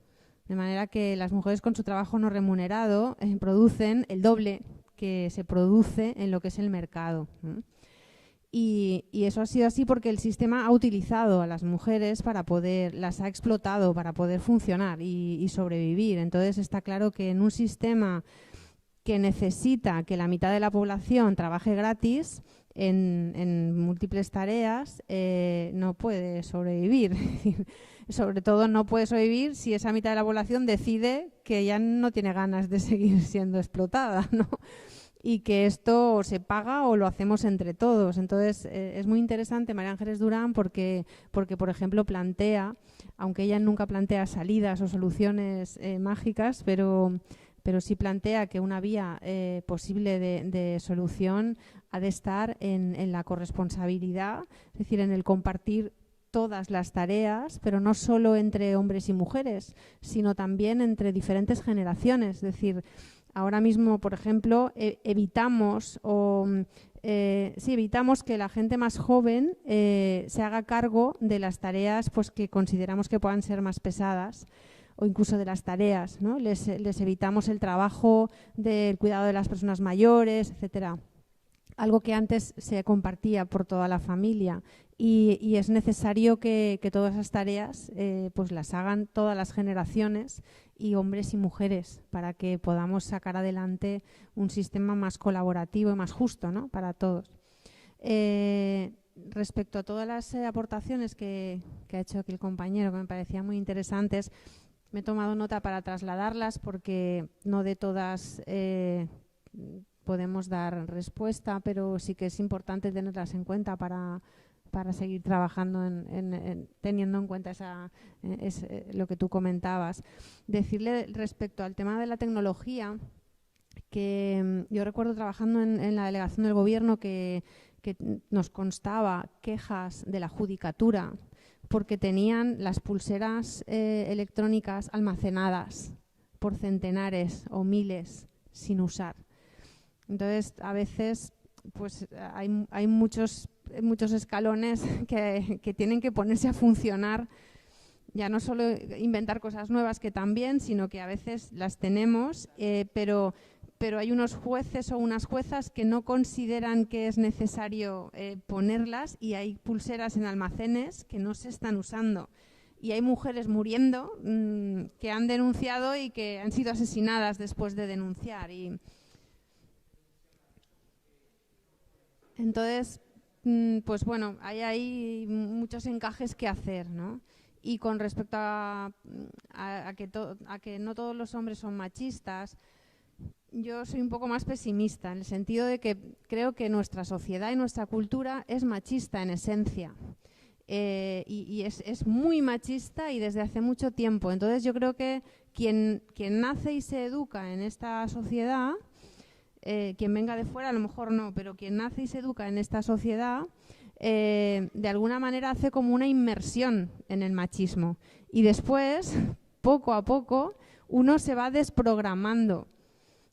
Speaker 1: De manera que las mujeres con su trabajo no remunerado producen el doble que se produce en lo que es el mercado, ¿no? Y eso ha sido así porque el sistema ha utilizado a las mujeres las ha explotado para poder funcionar y sobrevivir. Entonces está claro que en un sistema que necesita que la mitad de la población trabaje gratis en múltiples tareas, no puede sobrevivir. Sobre todo no puede sobrevivir si esa mitad de la población decide que ya no tiene ganas de seguir siendo explotada, ¿no? Y que esto se paga o lo hacemos entre todos. Entonces es muy interesante María Ángeles Durán porque por ejemplo, plantea, aunque ella nunca plantea salidas o soluciones mágicas, pero sí plantea que una vía posible de solución ha de estar en la corresponsabilidad, es decir, en el compartir todas las tareas, pero no solo entre hombres y mujeres, sino también entre diferentes generaciones. Es decir, ahora mismo, por ejemplo, evitamos que la gente más joven se haga cargo de las tareas pues, que consideramos que puedan ser más pesadas, o incluso de las tareas, ¿no? Les evitamos el trabajo del cuidado de las personas mayores, etcétera. Algo que antes se compartía por toda la familia, y es necesario que todas esas tareas pues las hagan todas las generaciones, y hombres y mujeres, para que podamos sacar adelante un sistema más colaborativo y más justo, ¿no? Para todos. Respecto a todas las aportaciones que ha hecho aquí el compañero, que me parecían muy interesantes, me he tomado nota para trasladarlas porque no de todas podemos dar respuesta, pero sí que es importante tenerlas en cuenta para seguir trabajando teniendo en cuenta lo que tú comentabas. Decirle respecto al tema de la tecnología, que yo recuerdo trabajando en la delegación del gobierno que nos constaba quejas de la judicatura porque tenían las pulseras electrónicas almacenadas por centenares o miles sin usar. Entonces, a veces pues hay muchos escalones que tienen que ponerse a funcionar, ya no solo inventar cosas nuevas, que también, sino que a veces las tenemos, pero hay unos jueces o unas juezas que no consideran que es necesario ponerlas, y hay pulseras en almacenes que no se están usando. Y hay mujeres muriendo que han denunciado y que han sido asesinadas después de denunciar. Entonces, pues bueno, hay muchos encajes que hacer, ¿no? Y con respecto a que no todos los hombres son machistas, yo soy un poco más pesimista, en el sentido de que creo que nuestra sociedad y nuestra cultura es machista en esencia. Y es muy machista y desde hace mucho tiempo. Entonces yo creo que quien nace y se educa en esta sociedad, quien venga de fuera a lo mejor no, pero quien nace y se educa en esta sociedad, de alguna manera hace como una inmersión en el machismo. Y después, poco a poco, uno se va desprogramando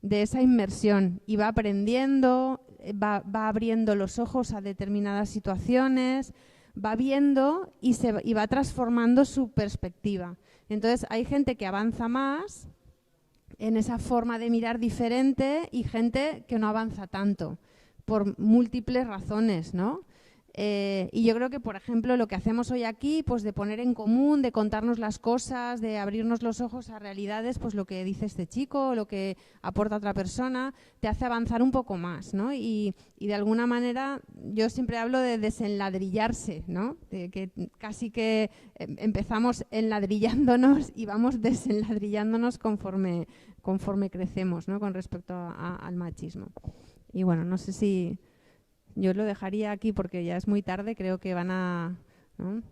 Speaker 1: de esa inmersión y va aprendiendo, va abriendo los ojos a determinadas situaciones, va viendo y va transformando su perspectiva. Entonces hay gente que avanza más en esa forma de mirar diferente y gente que no avanza tanto, por múltiples razones, ¿no? Y yo creo que, por ejemplo, lo que hacemos hoy aquí, pues de poner en común, de contarnos las cosas, de abrirnos los ojos a realidades, pues lo que dice este chico, lo que aporta otra persona, te hace avanzar un poco más, ¿no? Y de alguna manera yo siempre hablo de desenladrillarse, ¿no? De que casi que empezamos enladrillándonos y vamos desenladrillándonos conforme crecemos, ¿no? Con respecto al machismo. Y bueno, no sé si... Yo lo dejaría aquí porque ya es muy tarde, creo que ¿no?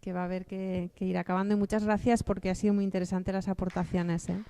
Speaker 1: Que va a haber que ir acabando. Y muchas gracias porque ha sido muy interesante las aportaciones, ¿eh?